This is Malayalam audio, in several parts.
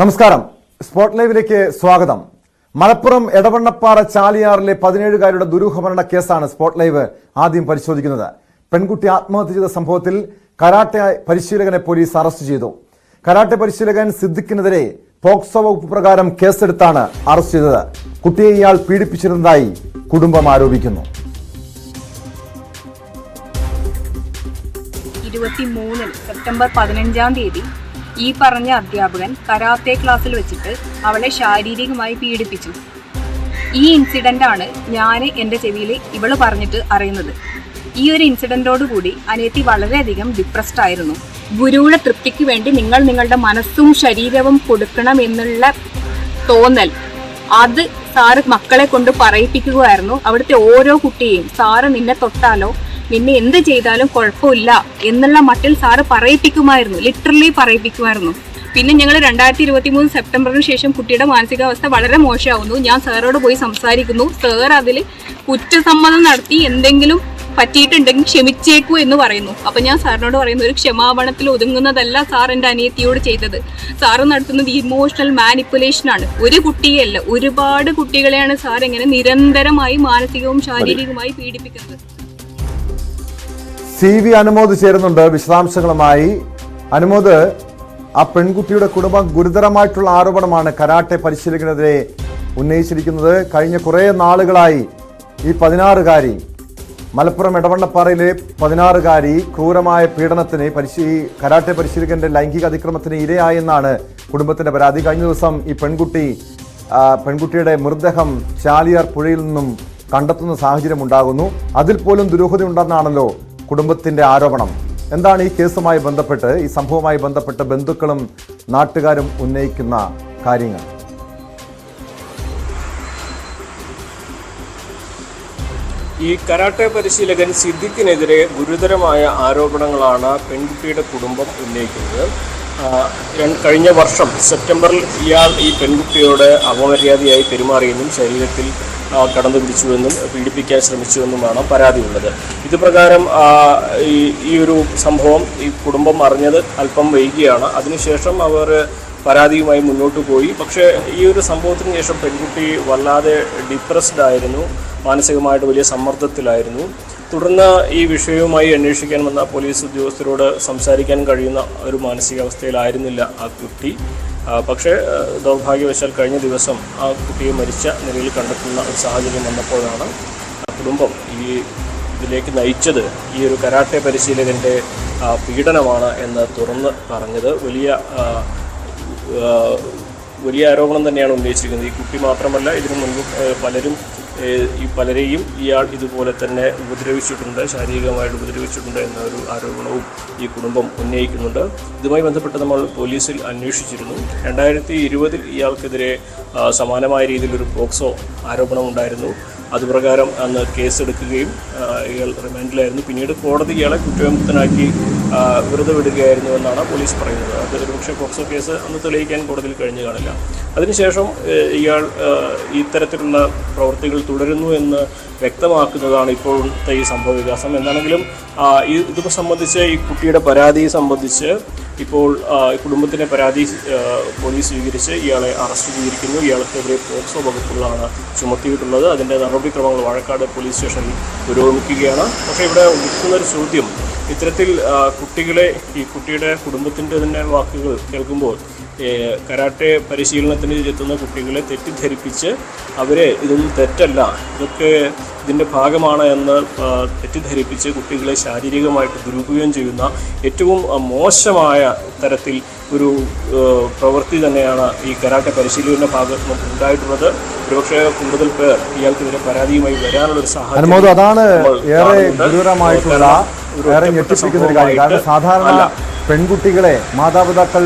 നമസ്കാരം. സ്പോട്ട് ലൈവിലേക്ക് സ്വാഗതം. മലപ്പുറം എടവണ്ണപ്പാറ ചാലിയാറിലെ 17-കാരിയുടെ ദുരൂഹമരണ കേസാണ് സ്പോട്ട് ലൈവ് ആദ്യം പരിശോധിക്കുന്നത്. പെൺകുട്ടി ആത്മഹത്യ ചെയ്ത സംഭവത്തിൽ കരാട്ടെ പരിശീലകനെ പോലീസ് അറസ്റ്റ് ചെയ്തു. കരാട്ടെ പരിശീലകൻ സിദ്ദിഖിനെതിരെ പോക്സോ വകുപ്പ് പ്രകാരം കേസെടുത്താണ് അറസ്റ്റ് ചെയ്തത്. കുട്ടിയെ ഇയാൾ പീഡിപ്പിച്ചിരുന്നതായി കുടുംബം ആരോപിക്കുന്നു. 23 സെപ്റ്റംബർ 15 ഈ പറഞ്ഞ അധ്യാപകൻ കരാത്തെ ക്ലാസ്സിൽ വെച്ചിട്ട് അവളെ ശാരീരികമായി പീഡിപ്പിച്ചു. ഈ ഇൻസിഡൻ്റാണ് ഞാൻ എൻ്റെ ചെവിയിൽ ഇവള് പറഞ്ഞിട്ട് അറിയുന്നത്. ഈ ഒരു ഇൻസിഡൻറ്റോടുകൂടി അനിയത്തി വളരെയധികം ഡിപ്രസ്ഡ് ആയിരുന്നു. ഗുരുവിന്റെ തൃപ്തിക്ക് വേണ്ടി നിങ്ങൾ നിങ്ങളുടെ മനസ്സും ശരീരവും കൊടുക്കണം എന്നുള്ള തോന്നൽ അത് സാറ് മക്കളെ കൊണ്ട് പറയിപ്പിക്കുകയായിരുന്നു. അവിടുത്തെ ഓരോ കുട്ടിയെയും സാറ് നിന്നെ തൊട്ടാലോ നിന്നെ എന്ത് ചെയ്താലും കുഴപ്പമില്ല എന്നുള്ള മട്ടിൽ സാറ് പറയിപ്പിക്കുമായിരുന്നു, ലിറ്ററലി പറയിപ്പിക്കുമായിരുന്നു. പിന്നെ ഞങ്ങൾ 2023 സെപ്റ്റംബറിന് ശേഷം കുട്ടിയുടെ മാനസികാവസ്ഥ വളരെ മോശമാവുന്നു. ഞാൻ സാറോട് പോയി സംസാരിക്കുന്നു. സാർ അതിൽ കുറ്റസമ്മതം നടത്തി എന്തെങ്കിലും പറ്റിയിട്ടുണ്ടെങ്കിൽ ക്ഷമിച്ചേക്കൂ എന്ന് പറയുന്നു. അപ്പം ഞാൻ സാറിനോട് പറയുന്നു, ഒരു ക്ഷമാപണത്തിൽ ഒതുങ്ങുന്നതല്ല സാർ എൻ്റെ അനിയത്തിയോട് ചെയ്തത്. സാറ് നടത്തുന്നത് ഇമോഷണൽ മാനിപ്പുലേഷനാണ്. ഒരു കുട്ടിയല്ല, ഒരുപാട് കുട്ടികളെയാണ് സാർ ഇങ്ങനെ നിരന്തരമായി മാനസികവും ശാരീരികവുമായി പീഡിപ്പിക്കുന്നത്. CV അനുമോദ് ചേരുന്നുണ്ട് വിശദാംശങ്ങളുമായി. അനുമോദ്, ആ പെൺകുട്ടിയുടെ കുടുംബം ഗുരുതരമായിട്ടുള്ള ആരോപണമാണ് കരാട്ടെ പരിശീലകനെതിരെ ഉന്നയിച്ചിരിക്കുന്നത്. കഴിഞ്ഞ കുറേ നാളുകളായി ഈ 16-കാരി, മലപ്പുറം എടവണ്ണപ്പാറയിലെ 16-കാരി ക്രൂരമായ പീഡനത്തിന് കരാട്ടെ പരിശീലകന്റെ ലൈംഗിക അതിക്രമത്തിന് ഇരയായെന്നാണ് കുടുംബത്തിന്റെ പരാതി. കഴിഞ്ഞ ദിവസം ഈ പെൺകുട്ടിയുടെ മൃതദേഹം ചാലിയാർ പുഴയിൽ നിന്നും കണ്ടെത്തുന്ന സാഹചര്യം ഉണ്ടാകുന്നു. അതിൽ പോലും ദുരൂഹതയുണ്ടെന്നാണല്ലോ കുടുംബത്തിന്റെ ആരോപണം. എന്താണ് ഈ കേസുമായി ബന്ധപ്പെട്ട്, ഈ സംഭവവുമായി ബന്ധപ്പെട്ട് ബന്ധുക്കളും നാട്ടുകാരും ഉന്നയിക്കുന്ന കാര്യങ്ങൾ? ഈ കരാട്ടെ പരിശീലകൻ സിദ്ദിഖിനെതിരെ ഗുരുതരമായ ആരോപണങ്ങളാണ് പെൺകുട്ടിയുടെ കുടുംബം ഉന്നയിക്കുന്നത്. കഴിഞ്ഞ വർഷം സെപ്റ്റംബറിൽ ഇയാൾ ഈ പെൺകുട്ടിയോട് അപമര്യാദയായി പെരുമാറിയെന്നും ശരീരത്തിൽ കടന്നു പിടിച്ചുവെന്നും പീഡിപ്പിക്കാൻ ശ്രമിച്ചുവെന്നുമാണ് പരാതിയുള്ളത്. ഇത് പ്രകാരം ഈ ഒരു സംഭവം ഈ കുടുംബം അറിഞ്ഞത് അല്പം വൈകിയാണ്. അതിനുശേഷം അവർ പരാതിയുമായി മുന്നോട്ട് പോയി. പക്ഷേ ഈ ഒരു സംഭവത്തിന് ശേഷം പെൺകുട്ടി വല്ലാതെ ഡിപ്രസ്ഡ് ആയിരുന്നു, മാനസികമായിട്ട് വലിയ സമ്മർദ്ദത്തിലായിരുന്നു. തുടർന്ന് ഈ വിഷയവുമായി അന്വേഷിക്കാൻ വന്ന പോലീസ് ഉദ്യോഗസ്ഥരോട് സംസാരിക്കാൻ കഴിയുന്ന ഒരു മാനസികാവസ്ഥയിലായിരുന്നില്ല ആ കുട്ടി. പക്ഷേ ദൗർഭാഗ്യവശാൽ കഴിഞ്ഞ ദിവസം ആ കുട്ടിയെ മരിച്ച നിലയിൽ കണ്ടെത്തുന്ന ഒരു സാഹചര്യം വന്നപ്പോഴാണ് കുടുംബം ഇതിലേക്ക് നയിച്ചത് ഈ ഒരു കരാട്ടെ പരിശീലകൻ്റെ പീഡനമാണ് എന്ന് തുറന്ന് പറഞ്ഞത്. വലിയ ആരോപണം തന്നെയാണ് ഉന്നയിച്ചിരിക്കുന്നത്. ഈ കുട്ടി മാത്രമല്ല, ഇതിനു മുൻപ് പലരെയും ഇയാൾ ഇതുപോലെ തന്നെ ഉപദ്രവിച്ചിട്ടുണ്ട്, ശാരീരികമായിട്ട് ഉപദ്രവിച്ചിട്ടുണ്ട് എന്നൊരു ആരോപണവും ഈ കുടുംബം ഉന്നയിക്കുന്നുണ്ട്. ഇതുമായി ബന്ധപ്പെട്ട് നമ്മൾ പോലീസിൽ അന്വേഷിച്ചിരുന്നു. 2020 ഇയാൾക്കെതിരെ സമാനമായ രീതിയിലൊരു പോക്സോ ആരോപണം ഉണ്ടായിരുന്നു. അതുപ്രകാരം അന്ന് കേസെടുക്കുകയും ഇയാൾ റിമാൻഡിലായിരുന്നു. പിന്നീട് കോടതി ഇയാളെ കുറ്റവിമുക്തനാക്കി വെറുതെ വിടുകയായിരുന്നു എന്നാണ് പോലീസ് പറയുന്നത്. അത് ഒരുപക്ഷെ പോക്സോ കേസ് അന്ന് തെളിയിക്കാൻ കോടതിയിൽ കഴിഞ്ഞു കാണില്ല. അതിനുശേഷം ഇയാൾ ഇത്തരത്തിലുള്ള പ്രവൃത്തികൾ തുടരുന്നു എന്ന് വ്യക്തമാക്കുന്നതാണ് ഇപ്പോഴത്തെ ഈ സംഭവ വികാസം. എന്താണെങ്കിലും ഇത് സംബന്ധിച്ച് ഈ കുട്ടിയുടെ പരാതി സംബന്ധിച്ച് ഇപ്പോൾ കുടുംബത്തിൻ്റെ പരാതി പോലീസ് സ്വീകരിച്ച് ഇയാളെ അറസ്റ്റ് ചെയ്തിരിക്കുന്നു. ഇയാൾക്കെതിരെ പോക്സോ വകുപ്പുകളാണ് ചുമത്തിയിട്ടുള്ളത്. അതിൻ്റെ നടപടിക്രമങ്ങൾ വാഴക്കാട് പോലീസ് സ്റ്റേഷനിൽ പുരോഗമിക്കുകയാണ്. പക്ഷേ ഇവിടെ ഉദിക്കുന്നൊരു ചോദ്യം, ഇത്തരത്തിൽ ഈ കുട്ടിയുടെ കുടുംബത്തിൻ്റെ തന്നെ വാക്കുകൾ കേൾക്കുമ്പോൾ കരാട്ടെ പരിശീലനത്തിന് എത്തുന്ന കുട്ടികളെ തെറ്റിദ്ധരിപ്പിച്ച് അവരെ ഇതൊന്നും തെറ്റല്ല, ഇതൊക്കെ ഇതിൻ്റെ ഭാഗമാണ് എന്ന് തെറ്റിദ്ധരിപ്പിച്ച് കുട്ടികളെ ശാരീരികമായിട്ട് ദുരുപയോഗം ചെയ്യുന്ന ഏറ്റവും മോശമായ തരത്തിൽ ഒരു പ്രവൃത്തി തന്നെയാണ് ഈ കരാട്ടെ പരിശീലന ഭാഗത്ത് ഉണ്ടായിട്ടുള്ളത്. ഒരുപക്ഷെ കൂടുതൽ പേർ ഇയാൾക്കെതിരെ പരാതിയുമായി വരാനുള്ളൊരു സാഹചര്യം അതാണ് ഏറെ ഗുരുതരമായിട്ടുള്ള, ഏറെ ഞെട്ടിപ്പിക്കുന്ന ഒരു കാര്യം. കാരണം സാധാരണ പെൺകുട്ടികളെ മാതാപിതാക്കൾ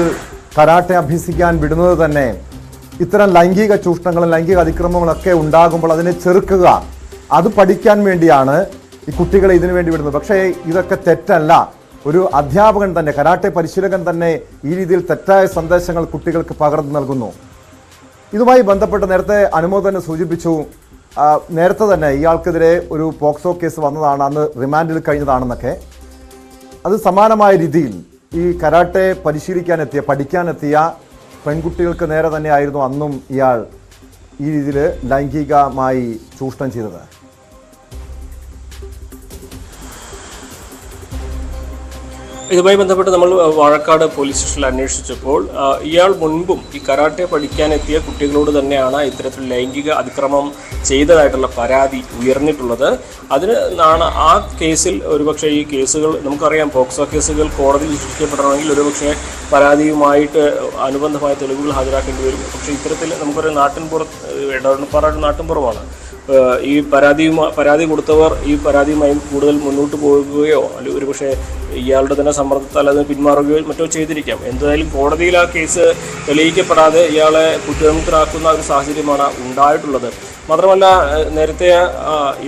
കരാട്ടെ അഭ്യസിക്കാൻ വിടുന്നത് തന്നെ ഇത്തരം ലൈംഗിക ചൂഷണങ്ങളും ലൈംഗിക അതിക്രമങ്ങളൊക്കെ ഉണ്ടാകുമ്പോൾ അതിനെ ചെറുക്കുക, അത് പഠിക്കാൻ വേണ്ടിയാണ് ഈ കുട്ടികളെ ഇതിനു വേണ്ടി വിടുന്നത്. പക്ഷേ ഇതൊക്കെ തെറ്റല്ല. ഒരു അധ്യാപകൻ തന്നെ, കരാട്ടെ പരിശീലകൻ തന്നെ ഈ രീതിയിൽ തെറ്റായ സന്ദേശങ്ങൾ കുട്ടികൾക്ക് പകർന്നു നൽകുന്നു. ഇതുമായി ബന്ധപ്പെട്ട് നേരത്തെ അനുമോദ് തന്നെ സൂചിപ്പിച്ചു, നേരത്തെ തന്നെ ഇയാൾക്കെതിരെ ഒരു പോക്സോ കേസ് വന്നതാണ്, അന്ന് റിമാൻഡിൽ കഴിഞ്ഞതാണെന്നൊക്കെ. അത് സമാനമായ രീതിയിൽ ഈ കരാട്ടെ പഠിക്കാനെത്തിയ പെൺകുട്ടികൾക്ക് നേരെ തന്നെയായിരുന്നു അന്നും ഇയാൾ ഈ രീതിയിൽ ലൈംഗികമായി ചൂഷണം ചെയ്തത്? ഇതുമായി ബന്ധപ്പെട്ട് നമ്മൾ വാഴക്കാട് പോലീസ് സ്റ്റേഷനിൽ അന്വേഷിച്ചപ്പോൾ ഇയാൾ മുൻപും ഈ കരാട്ടെ പഠിക്കാനെത്തിയ കുട്ടികളോട് തന്നെയാണ് ഇത്തരത്തിൽ ലൈംഗിക അതിക്രമം ചെയ്തതായിട്ടുള്ള പരാതി ഉയർന്നിട്ടുള്ളത്. അതിന് ആ കേസിൽ ഒരുപക്ഷെ ഈ കേസുകൾ നമുക്കറിയാം, പോക്സോ കേസുകൾ കോടതിയിൽ ശിക്ഷിക്കപ്പെടണമെങ്കിൽ ഒരുപക്ഷെ പരാതിയുമായിട്ട് അനുബന്ധമായ തെളിവുകൾ ഹാജരാക്കേണ്ടി വരും. പക്ഷേ ഇത്തരത്തിൽ നമുക്കൊരു എടവണ്ണപ്പാറ നാട്ടിൻപുറമാണ്. ഈ പരാതി കൊടുത്തവർ ഈ പരാതിയുമായി കൂടുതൽ മുന്നോട്ട് പോകുകയോ അല്ലെങ്കിൽ ഒരുപക്ഷെ ഇയാളുടെ തന്നെ സമ്മർദ്ദത്താൽ അത് പിന്മാറുകയോ മറ്റോ ചെയ്തിരിക്കാം. എന്തായാലും കോടതിയിൽ ആ കേസ് തെളിയിക്കപ്പെടാതെ ഇയാളെ കുറ്റവിമുക്തനാക്കുന്ന ഒരു സാഹചര്യമാണ് ഉണ്ടായിട്ടുള്ളത്. മാത്രമല്ല, നേരത്തെ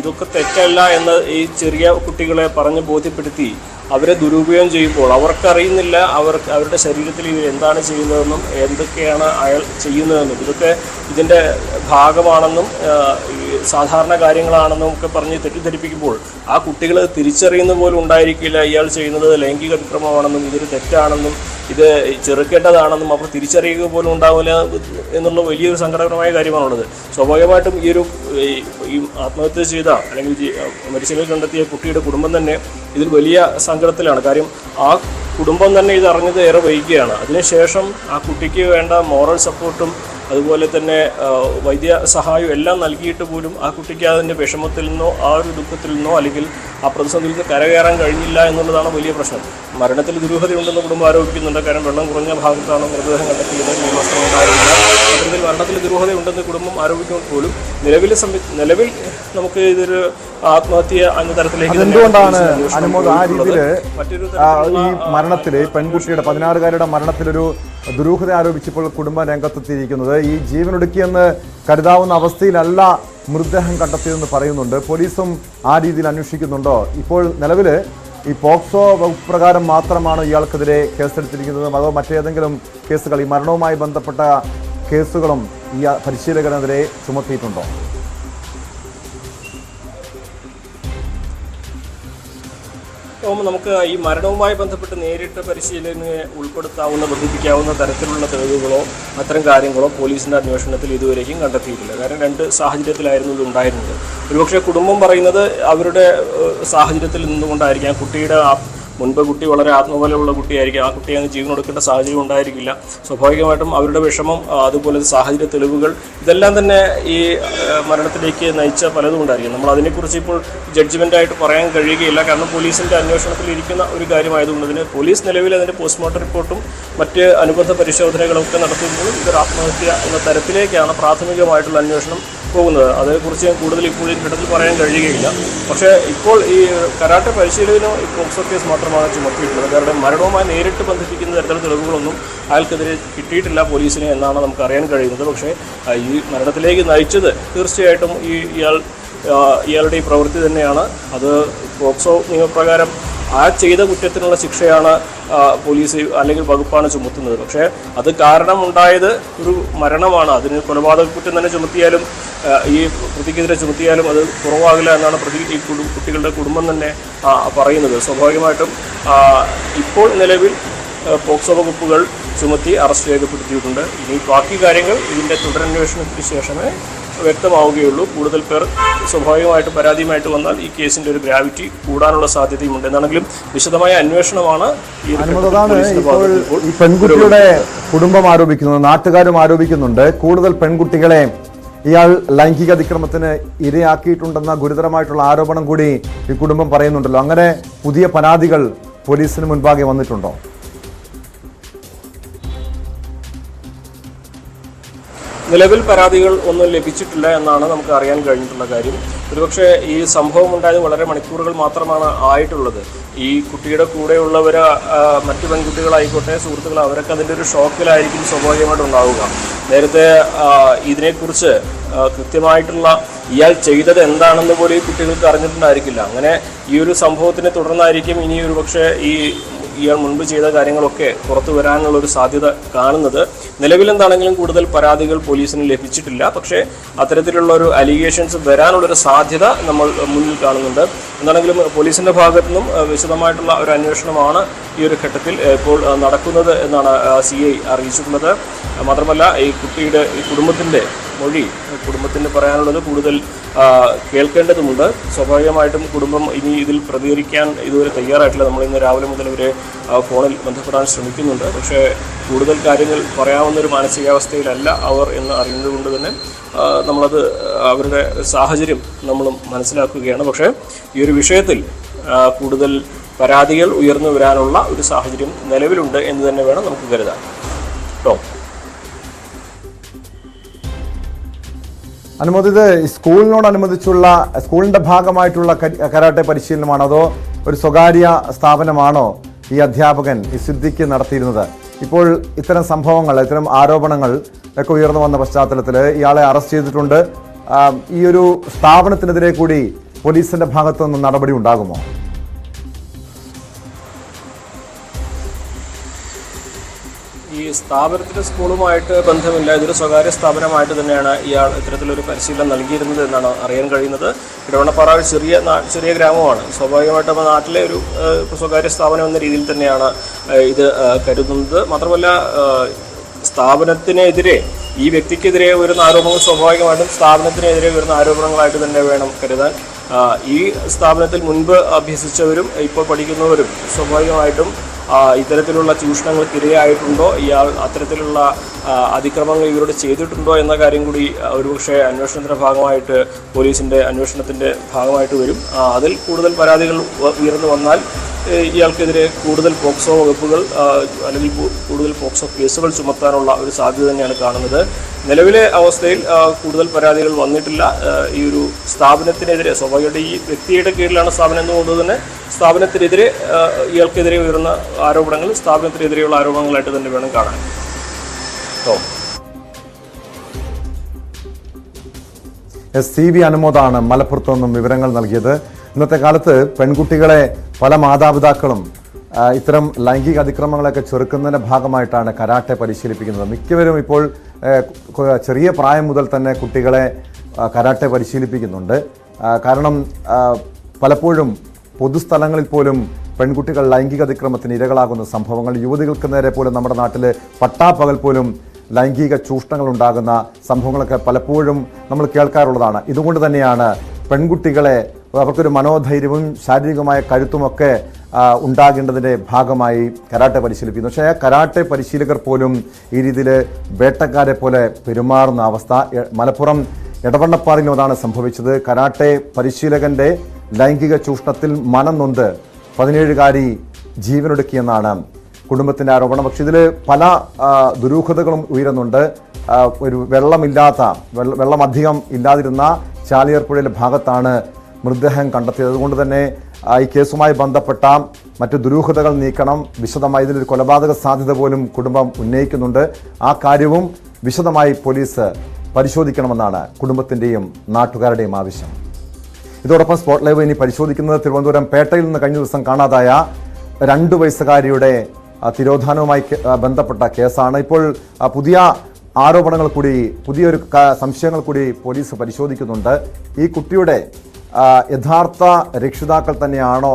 ഇതൊക്കെ തെറ്റല്ല എന്ന് ഈ ചെറിയ കുട്ടികളെ പറഞ്ഞ് ബോധ്യപ്പെടുത്തി അവരെ ദുരുപയോഗം ചെയ്യുമ്പോൾ അവർക്കറിയുന്നില്ല അവരുടെ ശരീരത്തിൽ ഇവർ എന്താണ് ചെയ്യുന്നതെന്നും എന്തൊക്കെയാണ് അയാൾ ചെയ്യുന്നതെന്നും ഇതൊക്കെ ഇതിൻ്റെ ഭാഗമാണെന്നും സാധാരണ കാര്യങ്ങളാണെന്നും ഒക്കെ പറഞ്ഞ് തെറ്റിദ്ധരിപ്പിക്കുമ്പോൾ ആ കുട്ടികൾ തിരിച്ചറിയുന്ന പോലും ഉണ്ടായിരിക്കില്ല ഇയാൾ ചെയ്യുന്നത് ലൈംഗിക അതിക്രമമാണെന്നും ഇതൊരു തെറ്റാണെന്നും ഇത് ചെറുക്കേണ്ടതാണെന്നും അവർ തിരിച്ചറിയുക പോലും ഉണ്ടാവില്ല എന്നുള്ള വലിയൊരു സങ്കടകരമായ കാര്യമാണുള്ളത്. സ്വാഭാവികമായിട്ടും ഈ ആത്മഹത്യ ചെയ്ത അല്ലെങ്കിൽ മരിച്ചവരെ കണ്ടെത്തിയ കുട്ടിയുടെ കുടുംബം തന്നെ ഇതിൽ വലിയ സങ്കടത്തിലാണ്. കാര്യം ആ കുടുംബം തന്നെ ഇത് അറിഞ്ഞത് ഏറെ വൈകിയാണ്. അതിനുശേഷം ആ കുട്ടിക്ക് വേണ്ട മോറൽ സപ്പോർട്ടും അതുപോലെ തന്നെ വൈദ്യ സഹായവും എല്ലാം നൽകിയിട്ട് പോലും ആ കുട്ടിക്ക് അതിൻ്റെ വിഷമത്തിൽ നിന്നോ ആ ഒരു ദുഃഖത്തിൽ നിന്നോ അല്ലെങ്കിൽ ആ പ്രതിസന്ധിയിൽ നിന്ന് കരകയറാൻ കഴിഞ്ഞില്ല എന്നുള്ളതാണ് വലിയ പ്രശ്നം. മരണത്തിൽ ദുരൂഹതയുണ്ടെന്ന് കുടുംബം ആരോപിക്കുന്നുണ്ട്. കാരണം വെള്ളം കുറഞ്ഞ ഭാഗത്താണ് മൃതദേഹം കണ്ടെത്തിയത്, ഉണ്ടായിരുന്നില്ല. അത്തരത്തിൽ മരണത്തിൽ ദുരൂഹതയുണ്ടെന്ന് കുടുംബം ആരോപിക്കുമ്പോൾ പോലും നിലവിൽ നമുക്ക് ഇതൊരു ആത്മഹത്യ എന്ന തരത്തിലേക്ക് എന്തുകൊണ്ടാണ് അനുമോദ് ആ രീതിയിൽ ഈ മരണത്തിൽ പെൺകുട്ടിയുടെ 16-കാരിയുടെ മരണത്തിലൊരു ദുരൂഹത ആരോപിച്ചപ്പോൾ കുടുംബം രംഗത്തെത്തിയിരിക്കുന്നത്? ഈ ജീവനൊടുക്കിയെന്ന് കരുതാവുന്ന അവസ്ഥയിലല്ല മൃതദേഹം കണ്ടെത്തിയതെന്ന് പറയുന്നുണ്ട്. പോലീസും ആ രീതിയിൽ അന്വേഷിക്കുന്നുണ്ടോ? ഇപ്പോൾ നിലവിൽ ഈ പോക്സോ വകുപ്പ് പ്രകാരം മാത്രമാണ് ഇയാൾക്കെതിരെ കേസെടുത്തിരിക്കുന്നതും അതോ മറ്റേതെങ്കിലും കേസുകൾ ഈ മരണവുമായി ബന്ധപ്പെട്ട കേസുകളും ഈ പരിശീലകനെതിരെ ചുമത്തിയിട്ടുണ്ടോ? നമുക്ക് ഈ മരണവുമായി ബന്ധപ്പെട്ട് നേരിട്ട് പരിശീലനയെ ബന്ധിപ്പിക്കാവുന്ന തരത്തിലുള്ള തെളിവുകളോ അത്തരം കാര്യങ്ങളോ പോലീസിൻ്റെ അന്വേഷണത്തിൽ ഇതുവരെയും കണ്ടെത്തിയിട്ടില്ല. കാരണം 2 സാഹചര്യത്തിലായിരുന്നു ഇത് ഉണ്ടായിരുന്നത്. ഒരുപക്ഷെ കുടുംബം പറയുന്നത് അവരുടെ സാഹചര്യത്തിൽ നിന്നുകൊണ്ടായിരിക്കാം. കുട്ടിയുടെ മുൻപ് കുട്ടി വളരെ ആത്മബലമുള്ള കുട്ടിയായിരിക്കും. ആ കുട്ടിയെ അങ്ങ് ജീവൻ കൊടുക്കേണ്ട സാഹചര്യം ഉണ്ടായിരിക്കില്ല. സ്വാഭാവികമായിട്ടും അവരുടെ വിഷമം, അതുപോലെ സാഹചര്യ തെളിവുകൾ ഇതെല്ലാം തന്നെ ഈ മരണത്തിലേക്ക് നയിച്ച പലതും ഉണ്ടായിരിക്കും. നമ്മൾ അതിനെക്കുറിച്ച് ഇപ്പോൾ ജഡ്ജ്മെൻ്റായിട്ട് പറയാൻ കഴിയുകയില്ല. കാരണം പോലീസിൻ്റെ അന്വേഷണത്തിൽ ഇരിക്കുന്ന ഒരു കാര്യമായതുകൊണ്ട് തന്നെ പോലീസ് നിലവിൽ അതിൻ്റെ പോസ്റ്റ്മോർട്ടം റിപ്പോർട്ടും മറ്റ് അനുബന്ധ പരിശോധനകളൊക്കെ നടത്തുമ്പോഴും ഇതൊരു ആത്മഹത്യ എന്ന തരത്തിലേക്കാണ് പ്രാഥമികമായിട്ടുള്ള അന്വേഷണം പോകുന്നത്. അതേക്കുറിച്ച് കൂടുതൽ ഇപ്പോൾ ഈ ഘട്ടത്തിൽ പറയാൻ കഴിയുകയില്ല. പക്ഷേ ഇപ്പോൾ ഈ കരാട്ടെ പരിശീലകനോ ഈ പോക്സോ കേസ് മാത്രമാണ് ചുമത്തിയിട്ടുള്ളത്. കാരണം മരണവുമായി നേരിട്ട് ബന്ധിപ്പിക്കുന്ന തരത്തിലുള്ള തെളിവുകളൊന്നും അയാൾക്കെതിരെ കിട്ടിയിട്ടില്ല പോലീസിന് എന്നാണ് നമുക്ക് അറിയാൻ കഴിയുന്നത്. പക്ഷേ ഈ മരണത്തിലേക്ക് നയിച്ചത് തീർച്ചയായിട്ടും ഇയാളുടെ ഈ പ്രവൃത്തി തന്നെയാണ്. അത് പോക്സോ നിയമപ്രകാരം ആ ചെയ്ത കുറ്റത്തിനുള്ള ശിക്ഷയാണ് പോലീസ് അല്ലെങ്കിൽ വകുപ്പാണ് ചുമത്തുന്നത്. പക്ഷേ അത് കാരണമുണ്ടായത് ഒരു മരണമാണ്. അതിന് കൊലപാതക കുറ്റം തന്നെ ചുമത്തിയാലും ഈ പ്രതിക്കെതിരെ ചുമത്തിയാലും അത് കുറവാകില്ല എന്നാണ് ഈ കുട്ടികളുടെ കുടുംബം തന്നെ പറയുന്നത്. സ്വാഭാവികമായിട്ടും ഇപ്പോൾ നിലവിൽ പോക്സോ വകുപ്പുകൾ ചുമത്തി അറസ്റ്റ് രേഖപ്പെടുത്തിയിട്ടുണ്ട്. ഇനി ബാക്കി കാര്യങ്ങൾ ഇതിൻ്റെ തുടരന്വേഷണത്തിന് ശേഷമേ വ്യക്തമാവുകയുള്ളൂ. കൂടുതൽ പേർ സ്വാഭാവികമായിട്ട് പരാതിയുമായിട്ട് വന്നാൽ ഈ കേസിൻ്റെ ഒരു ഗ്രാവിറ്റി കൂടാനുള്ള സാധ്യതയുമുണ്ട്. എന്താണെങ്കിലും വിശദമായ അന്വേഷണമാണ് ഈ പെൺകുട്ടിയുടെ കുടുംബം ആരോപിക്കുന്നത്, നാട്ടുകാരും ആരോപിക്കുന്നുണ്ട്. കൂടുതൽ പെൺകുട്ടികളെ ഇയാൾ ലൈംഗിക അതിക്രമത്തിന് ഇരയാക്കിയിട്ടുണ്ടെന്ന ഗുരുതരമായിട്ടുള്ള ആരോപണം കൂടി ഈ കുടുംബം പറയുന്നുണ്ടല്ലോ. അങ്ങനെ പുതിയ പരാതികൾ പോലീസിന് മുൻപാകെ വന്നിട്ടുണ്ടോ? നിലവിൽ പരാതികൾ ഒന്നും ലഭിച്ചിട്ടില്ല എന്നാണ് നമുക്ക് അറിയാൻ കഴിഞ്ഞിട്ടുള്ള കാര്യം. ഒരുപക്ഷെ ഈ സംഭവം ഉണ്ടായത് വളരെ മണിക്കൂറുകൾ മാത്രമാണ് ആയിട്ടുള്ളത്. ഈ കുട്ടിയുടെ കൂടെയുള്ളവർ മറ്റു പെൺകുട്ടികളായിക്കോട്ടെ, സുഹൃത്തുക്കൾ, അവരൊക്കെ അതിൻ്റെ ഒരു ഷോക്കിലായിരിക്കും സ്വാഭാവികമായിട്ട് ഉണ്ടാവുക. നേരത്തെ ഇതിനെക്കുറിച്ച് കൃത്യമായിട്ടുള്ള ഇയാൾ ചെയ്തത് എന്താണെന്ന് പോലും ഈ കുട്ടികൾക്ക് അറിഞ്ഞിട്ടുണ്ടായിരിക്കില്ല. അങ്ങനെ ഈ ഒരു സംഭവത്തിനെ തുടർന്നായിരിക്കും ഇനി ഒരു പക്ഷേ ഈ ഇയാൾ മുൻപ് ചെയ്ത കാര്യങ്ങളൊക്കെ പുറത്തു വരാനുള്ളൊരു സാധ്യത കാണുന്നത്. നിലവിലെന്താണെങ്കിലും കൂടുതൽ പരാതികൾ പോലീസിന് ലഭിച്ചിട്ടില്ല. പക്ഷേ അത്തരത്തിലുള്ള ഒരു അലിഗേഷൻസ് വരാനുള്ളൊരു സാധ്യത നമ്മൾ മുന്നിൽ കാണുന്നുണ്ട്. എന്താണെങ്കിലും പോലീസിൻ്റെ ഭാഗത്തു നിന്നും വിശദമായിട്ടുള്ള ഒരു അന്വേഷണമാണ് ഈ ഒരു ഘട്ടത്തിൽ ഇപ്പോൾ നടക്കുന്നത് എന്നാണ് CI അറിയിച്ചിട്ടുള്ളത്. മാത്രമല്ല ഈ കുട്ടിയുടെ ഈ കുടുംബത്തിൻ്റെ മൊഴി കുടുംബത്തിന് പറയാനുള്ളത് കൂടുതൽ കേൾക്കേണ്ടതുമുണ്ട്. സ്വാഭാവികമായിട്ടും കുടുംബം ഇനി ഇതിൽ പ്രതികരിക്കാൻ ഇതുവരെ തയ്യാറായിട്ടില്ല. നമ്മൾ ഇന്ന് രാവിലെ മുതൽ ഇവരെ ഫോണിൽ ബന്ധപ്പെടാൻ ശ്രമിക്കുന്നുണ്ട്. പക്ഷേ കൂടുതൽ കാര്യങ്ങൾ പറയാവുന്നൊരു മാനസികാവസ്ഥയിലല്ല അവർ എന്ന് അറിയുന്നത് കൊണ്ട് തന്നെ നമ്മളത് അവരുടെ സാഹചര്യം നമ്മളും മനസ്സിലാക്കുകയാണ്. പക്ഷേ ഈ ഒരു വിഷയത്തിൽ കൂടുതൽ പരാതികൾ ഉയർന്നു വരാനുള്ള ഒരു സാഹചര്യം നിലവിലുണ്ട് എന്ന് തന്നെ വേണം നമുക്ക് കരുതാൻ. അനുമോദിത് സ്കൂളിനോടനുബന്ധിച്ചുള്ള സ്കൂളിന്റെ ഭാഗമായിട്ടുള്ള കരാട്ടെ പരിശീലനമാണോ അതോ ഒരു സ്വകാര്യ സ്ഥാപനമാണോ ഈ അധ്യാപകൻ ഈ സിദ്ദിഖ് നടത്തിയിരുന്നത്? ഇപ്പോൾ ഇത്തരം സംഭവങ്ങൾ ഇത്തരം ആരോപണങ്ങൾ ഒക്കെ ഉയർന്നു വന്ന പശ്ചാത്തലത്തിൽ ഇയാളെ അറസ്റ്റ് ചെയ്തിട്ടുണ്ട്. ഈ ഒരു സ്ഥാപനത്തിനെതിരെ കൂടി പോലീസിന്റെ ഭാഗത്തു നിന്ന് നടപടി ഉണ്ടാകുമോ? ഈ സ്ഥാപനത്തിൻ്റെ സ്കൂളുമായിട്ട് ബന്ധമില്ല. ഇതൊരു സ്വകാര്യ സ്ഥാപനമായിട്ട് തന്നെയാണ് ഇയാൾ ഇത്തരത്തിലൊരു പരിശീലനം നൽകിയിരുന്നത് എന്നാണ് അറിയാൻ കഴിയുന്നത്. ഇടവണ്ണപ്പാറ ഒരു ചെറിയ ഗ്രാമമാണ്. സ്വാഭാവികമായിട്ടും നമ്മുടെ നാട്ടിലെ ഒരു സ്വകാര്യ സ്ഥാപനം എന്ന രീതിയിൽ തന്നെയാണ് ഇത് കരുതുന്നത്. മാത്രമല്ല സ്ഥാപനത്തിനെതിരെ ഈ വ്യക്തിക്കെതിരെ വരുന്ന ആരോപണങ്ങൾ സ്വാഭാവികമായിട്ടും സ്ഥാപനത്തിനെതിരെ വരുന്ന ആരോപണങ്ങളായിട്ട് തന്നെ വേണം കരുതാൻ. ഈ സ്ഥാപനത്തിൽ മുൻപ് അഭ്യസിച്ചവരും ഇപ്പോൾ പഠിക്കുന്നവരും സ്വാഭാവികമായിട്ടും ഇത്തരത്തിലുള്ള ചൂഷണങ്ങൾക്കിരയായിട്ടുണ്ടോ, ഇയാൾ അത്തരത്തിലുള്ള അതിക്രമങ്ങൾ ഇവരോട് ചെയ്തിട്ടുണ്ടോ എന്ന കാര്യം കൂടി ഒരുപക്ഷെ അന്വേഷണത്തിൻ്റെ ഭാഗമായിട്ട് പോലീസിൻ്റെ അന്വേഷണത്തിൻ്റെ ഭാഗമായിട്ട് വരും. അതിൽ കൂടുതൽ പരാതികൾ ഉയർന്നു വന്നാൽ ഇയാൾക്കെതിരെ കൂടുതൽ പോക്സോ വകുപ്പുകൾ അല്ലെങ്കിൽ കൂടുതൽ പോക്സോ കേസുകൾ ചുമത്താനുള്ള ഒരു സാധ്യത തന്നെയാണ് കാണുന്നത്. നിലവിലെ അവസ്ഥയിൽ കൂടുതൽ പരാതികൾ വന്നിട്ടില്ല. ഈ ഒരു സ്ഥാപനത്തിനെതിരെ സ്വാഭാവികമായിട്ട് ഈ വ്യക്തിയുടെ കീഴിലാണ് സ്ഥാപനം എന്നുകൊണ്ട് തന്നെ സ്ഥാപനത്തിനെതിരെ ഇയാൾക്കെതിരെ ഉയർന്ന ആരോപണങ്ങൾ സ്ഥാപനത്തിനെതിരെയുള്ള ആരോപണങ്ങളായിട്ട് തന്നെ വേണം കാണാൻ. CV അനുമോദാണ് മലപ്പുറത്തു നിന്നും വിവരങ്ങൾ നൽകിയത്. ഇന്നത്തെ കാലത്ത് പെൺകുട്ടികളെ പല മാതാപിതാക്കളും ഇത്തരം ലൈംഗിക അതിക്രമങ്ങളൊക്കെ ചെറുക്കുന്നതിൻ്റെ ഭാഗമായിട്ടാണ് കരാട്ടെ പരിശീലിപ്പിക്കുന്നത്. മിക്കവരും ഇപ്പോൾ ചെറിയ പ്രായം മുതൽ തന്നെ കുട്ടികളെ കരാട്ടെ പരിശീലിപ്പിക്കുന്നുണ്ട്. കാരണം പലപ്പോഴും പൊതുസ്ഥലങ്ങളിൽ പോലും പെൺകുട്ടികൾ ലൈംഗിക അതിക്രമത്തിന് ഇരകളാകുന്ന സംഭവങ്ങൾ, യുവതികൾക്ക് നേരെ പോലും നമ്മുടെ നാട്ടിൽ പട്ടാപ്പകൽ പോലും ലൈംഗിക ചൂഷണങ്ങൾ ഉണ്ടാകുന്ന സംഭവങ്ങളൊക്കെ പലപ്പോഴും നമ്മൾ കേൾക്കാറുള്ളതാണ്. ഇതുകൊണ്ട് തന്നെയാണ് പെൺകുട്ടികളെ അവർക്കൊരു മനോധൈര്യവും ശാരീരികമായ കരുത്തുമൊക്കെ ഉണ്ടാകേണ്ടതിൻ്റെ ഭാഗമായി കരാട്ടെ പരിശീലിപ്പിക്കുന്നു. പക്ഷേ കരാട്ടെ പരിശീലകർ പോലും ഈ രീതിയിൽ വേട്ടക്കാരെ പോലെ പെരുമാറുന്ന അവസ്ഥ മലപ്പുറം എടവണ്ണപ്പാറയിലും അതാണ് സംഭവിച്ചത്. കരാട്ടെ പരിശീലകന്റെ ലൈംഗിക ചൂഷണത്തിൽ മനം നൊന്ത് 17കാരി ജീവനൊടുക്കിയെന്നാണ് കുടുംബത്തിൻ്റെ ആരോപണം. പക്ഷെ ഇതിൽ പല ദുരൂഹതകളും ഉയരുന്നുണ്ട്. ഒരു വെള്ളം അധികം ഇല്ലാതിരുന്ന ചാലിയാർപ്പുഴയിലെ ഭാഗത്താണ് മൃതദേഹം കണ്ടെത്തിയത്. അതുകൊണ്ട് തന്നെ ഈ കേസുമായി ബന്ധപ്പെട്ട മറ്റു ദുരൂഹതകൾ നീക്കണം. വിശദമായി ഇതിലൊരു കൊലപാതക സാധ്യത പോലും കുടുംബം ഉന്നയിക്കുന്നുണ്ട്. ആ കാര്യവും വിശദമായി പോലീസ് പരിശോധിക്കണമെന്നാണ് കുടുംബത്തിൻ്റെയും നാട്ടുകാരുടെയും ആവശ്യം. ഇതോടൊപ്പം സ്പോട്ട് ലൈവ് ഇനി പരിശോധിക്കുന്നത് തിരുവനന്തപുരം പേട്ടയിൽ നിന്ന് കഴിഞ്ഞ ദിവസം കാണാതായ 2 വയസ്സുകാരിയുടെ തിരോധാനവുമായി ബന്ധപ്പെട്ട കേസാണ്. ഇപ്പോൾ പുതിയ ആരോപണങ്ങൾ കൂടി, പുതിയൊരു സംശയങ്ങൾ കൂടി പോലീസ് പരിശോധിക്കുന്നുണ്ട്. ഈ കുട്ടിയുടെ യഥാർത്ഥ രക്ഷിതാക്കൾ തന്നെയാണോ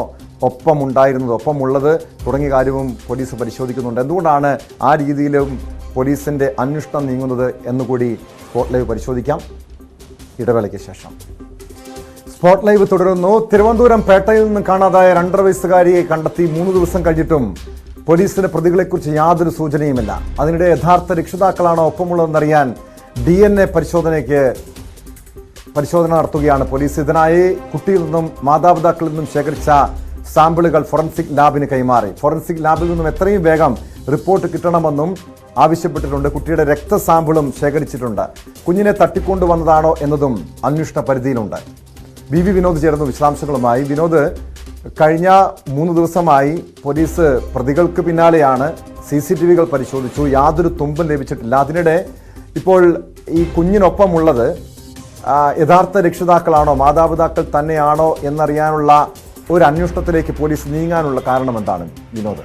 ഒപ്പമുണ്ടായിരുന്നത്, ഒപ്പമുള്ളത് തുടങ്ങിയ കാര്യവും പോലീസ് പരിശോധിക്കുന്നുണ്ട്. എന്തുകൊണ്ടാണ് ആ രീതിയിലും പോലീസിൻ്റെ അന്വേഷണം നീങ്ങുന്നത് എന്നുകൂടി സ്പോട്ട് ലൈവ് പരിശോധിക്കാം ഇടവേളയ്ക്ക് ശേഷം. സ്പോട്ട് ലൈവ് തുടരുന്നു. തിരുവനന്തപുരം പേട്ടയിൽ നിന്ന് കാണാതായ 2.5 വയസ്സുകാരിയെ കണ്ടെത്തി 3 ദിവസം കഴിഞ്ഞിട്ടും പോലീസിന് പ്രതികളെക്കുറിച്ച് യാതൊരു സൂചനയുമില്ല. അതിനിടെ യഥാർത്ഥ രക്ഷിതാക്കളാണോ ഒപ്പമുള്ളതെന്നറിയാൻ DNA പരിശോധന നടത്തുകയാണ് പോലീസ്. ഇതിനായി കുട്ടിയിൽ നിന്നും മാതാപിതാക്കളിൽ നിന്നും ശേഖരിച്ച സാമ്പിളുകൾ ഫോറൻസിക് ലാബിന് കൈമാറി. ഫോറൻസിക് ലാബിൽ നിന്നും എത്രയും വേഗം റിപ്പോർട്ട് കിട്ടണമെന്നും ആവശ്യപ്പെട്ടിട്ടുണ്ട്. കുട്ടിയുടെ രക്തസാമ്പിളും ശേഖരിച്ചിട്ടുണ്ട്. കുഞ്ഞിനെ തട്ടിക്കൊണ്ടുവന്നതാണോ എന്നതും അന്വേഷണ പരിധിയിലുണ്ട്. BV വിനോദ് ചേർന്നു വിശദാംശങ്ങളുമായി. വിനോദ്, കഴിഞ്ഞ 3 ദിവസമായി പോലീസ് പ്രതികൾക്ക് പിന്നാലെയാണ്. CCTVകൾ പരിശോധിച്ചു, യാതൊരു തുമ്പും ലഭിച്ചിട്ടില്ല. അതിനിടെ ഇപ്പോൾ ഈ കുഞ്ഞിനൊപ്പമുള്ളത് യഥാർത്ഥ രക്ഷിതാക്കളാണോ മാതാപിതാക്കൾ തന്നെയാണോ എന്നറിയാനുള്ള ഒരു അന്വേഷണത്തിലേക്ക് പോലീസ് നീങ്ങാനുള്ള കാരണം എന്താണ് വിനോദ്?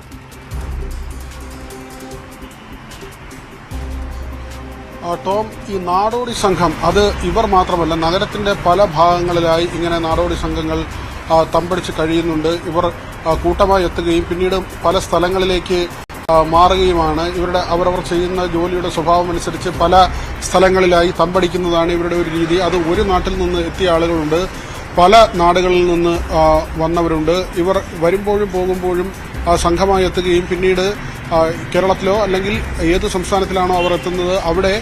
ടോം, ഈ നാടോടി സംഘം അത് ഇവർ മാത്രമല്ല, നഗരത്തിന്റെ പല ഭാഗങ്ങളിലായി ഇങ്ങനെ നാടോടി സംഘങ്ങൾ തമ്പടിച്ച് കഴിയുന്നുണ്ട്. ഇവർ കൂട്ടമായി എത്തുകയും പിന്നീട് പല സ്ഥലങ്ങളിലേക്ക് മാറുകയുമാണ്. അവരവർ ചെയ്യുന്ന ജോലിയുടെ സ്വഭാവം അനുസരിച്ച് പല സ്ഥലങ്ങളിലായി തമ്പടിക്കുന്നതാണ് ഇവരുടെ ഒരു രീതി. അത് ഒരു നാട്ടിൽ നിന്ന് എത്തിയ ആളുകളുണ്ട്, പല നാടുകളിൽ നിന്ന് വന്നവരുണ്ട്. ഇവർ വരുമ്പോഴും പോകുമ്പോഴും സംഘമായി എത്തുകയും പിന്നീട് കേരളത്തിലോ അല്ലെങ്കിൽ ഏത് സംസ്ഥാനത്തിലാണോ അവർ എത്തുന്നത് അവിടെ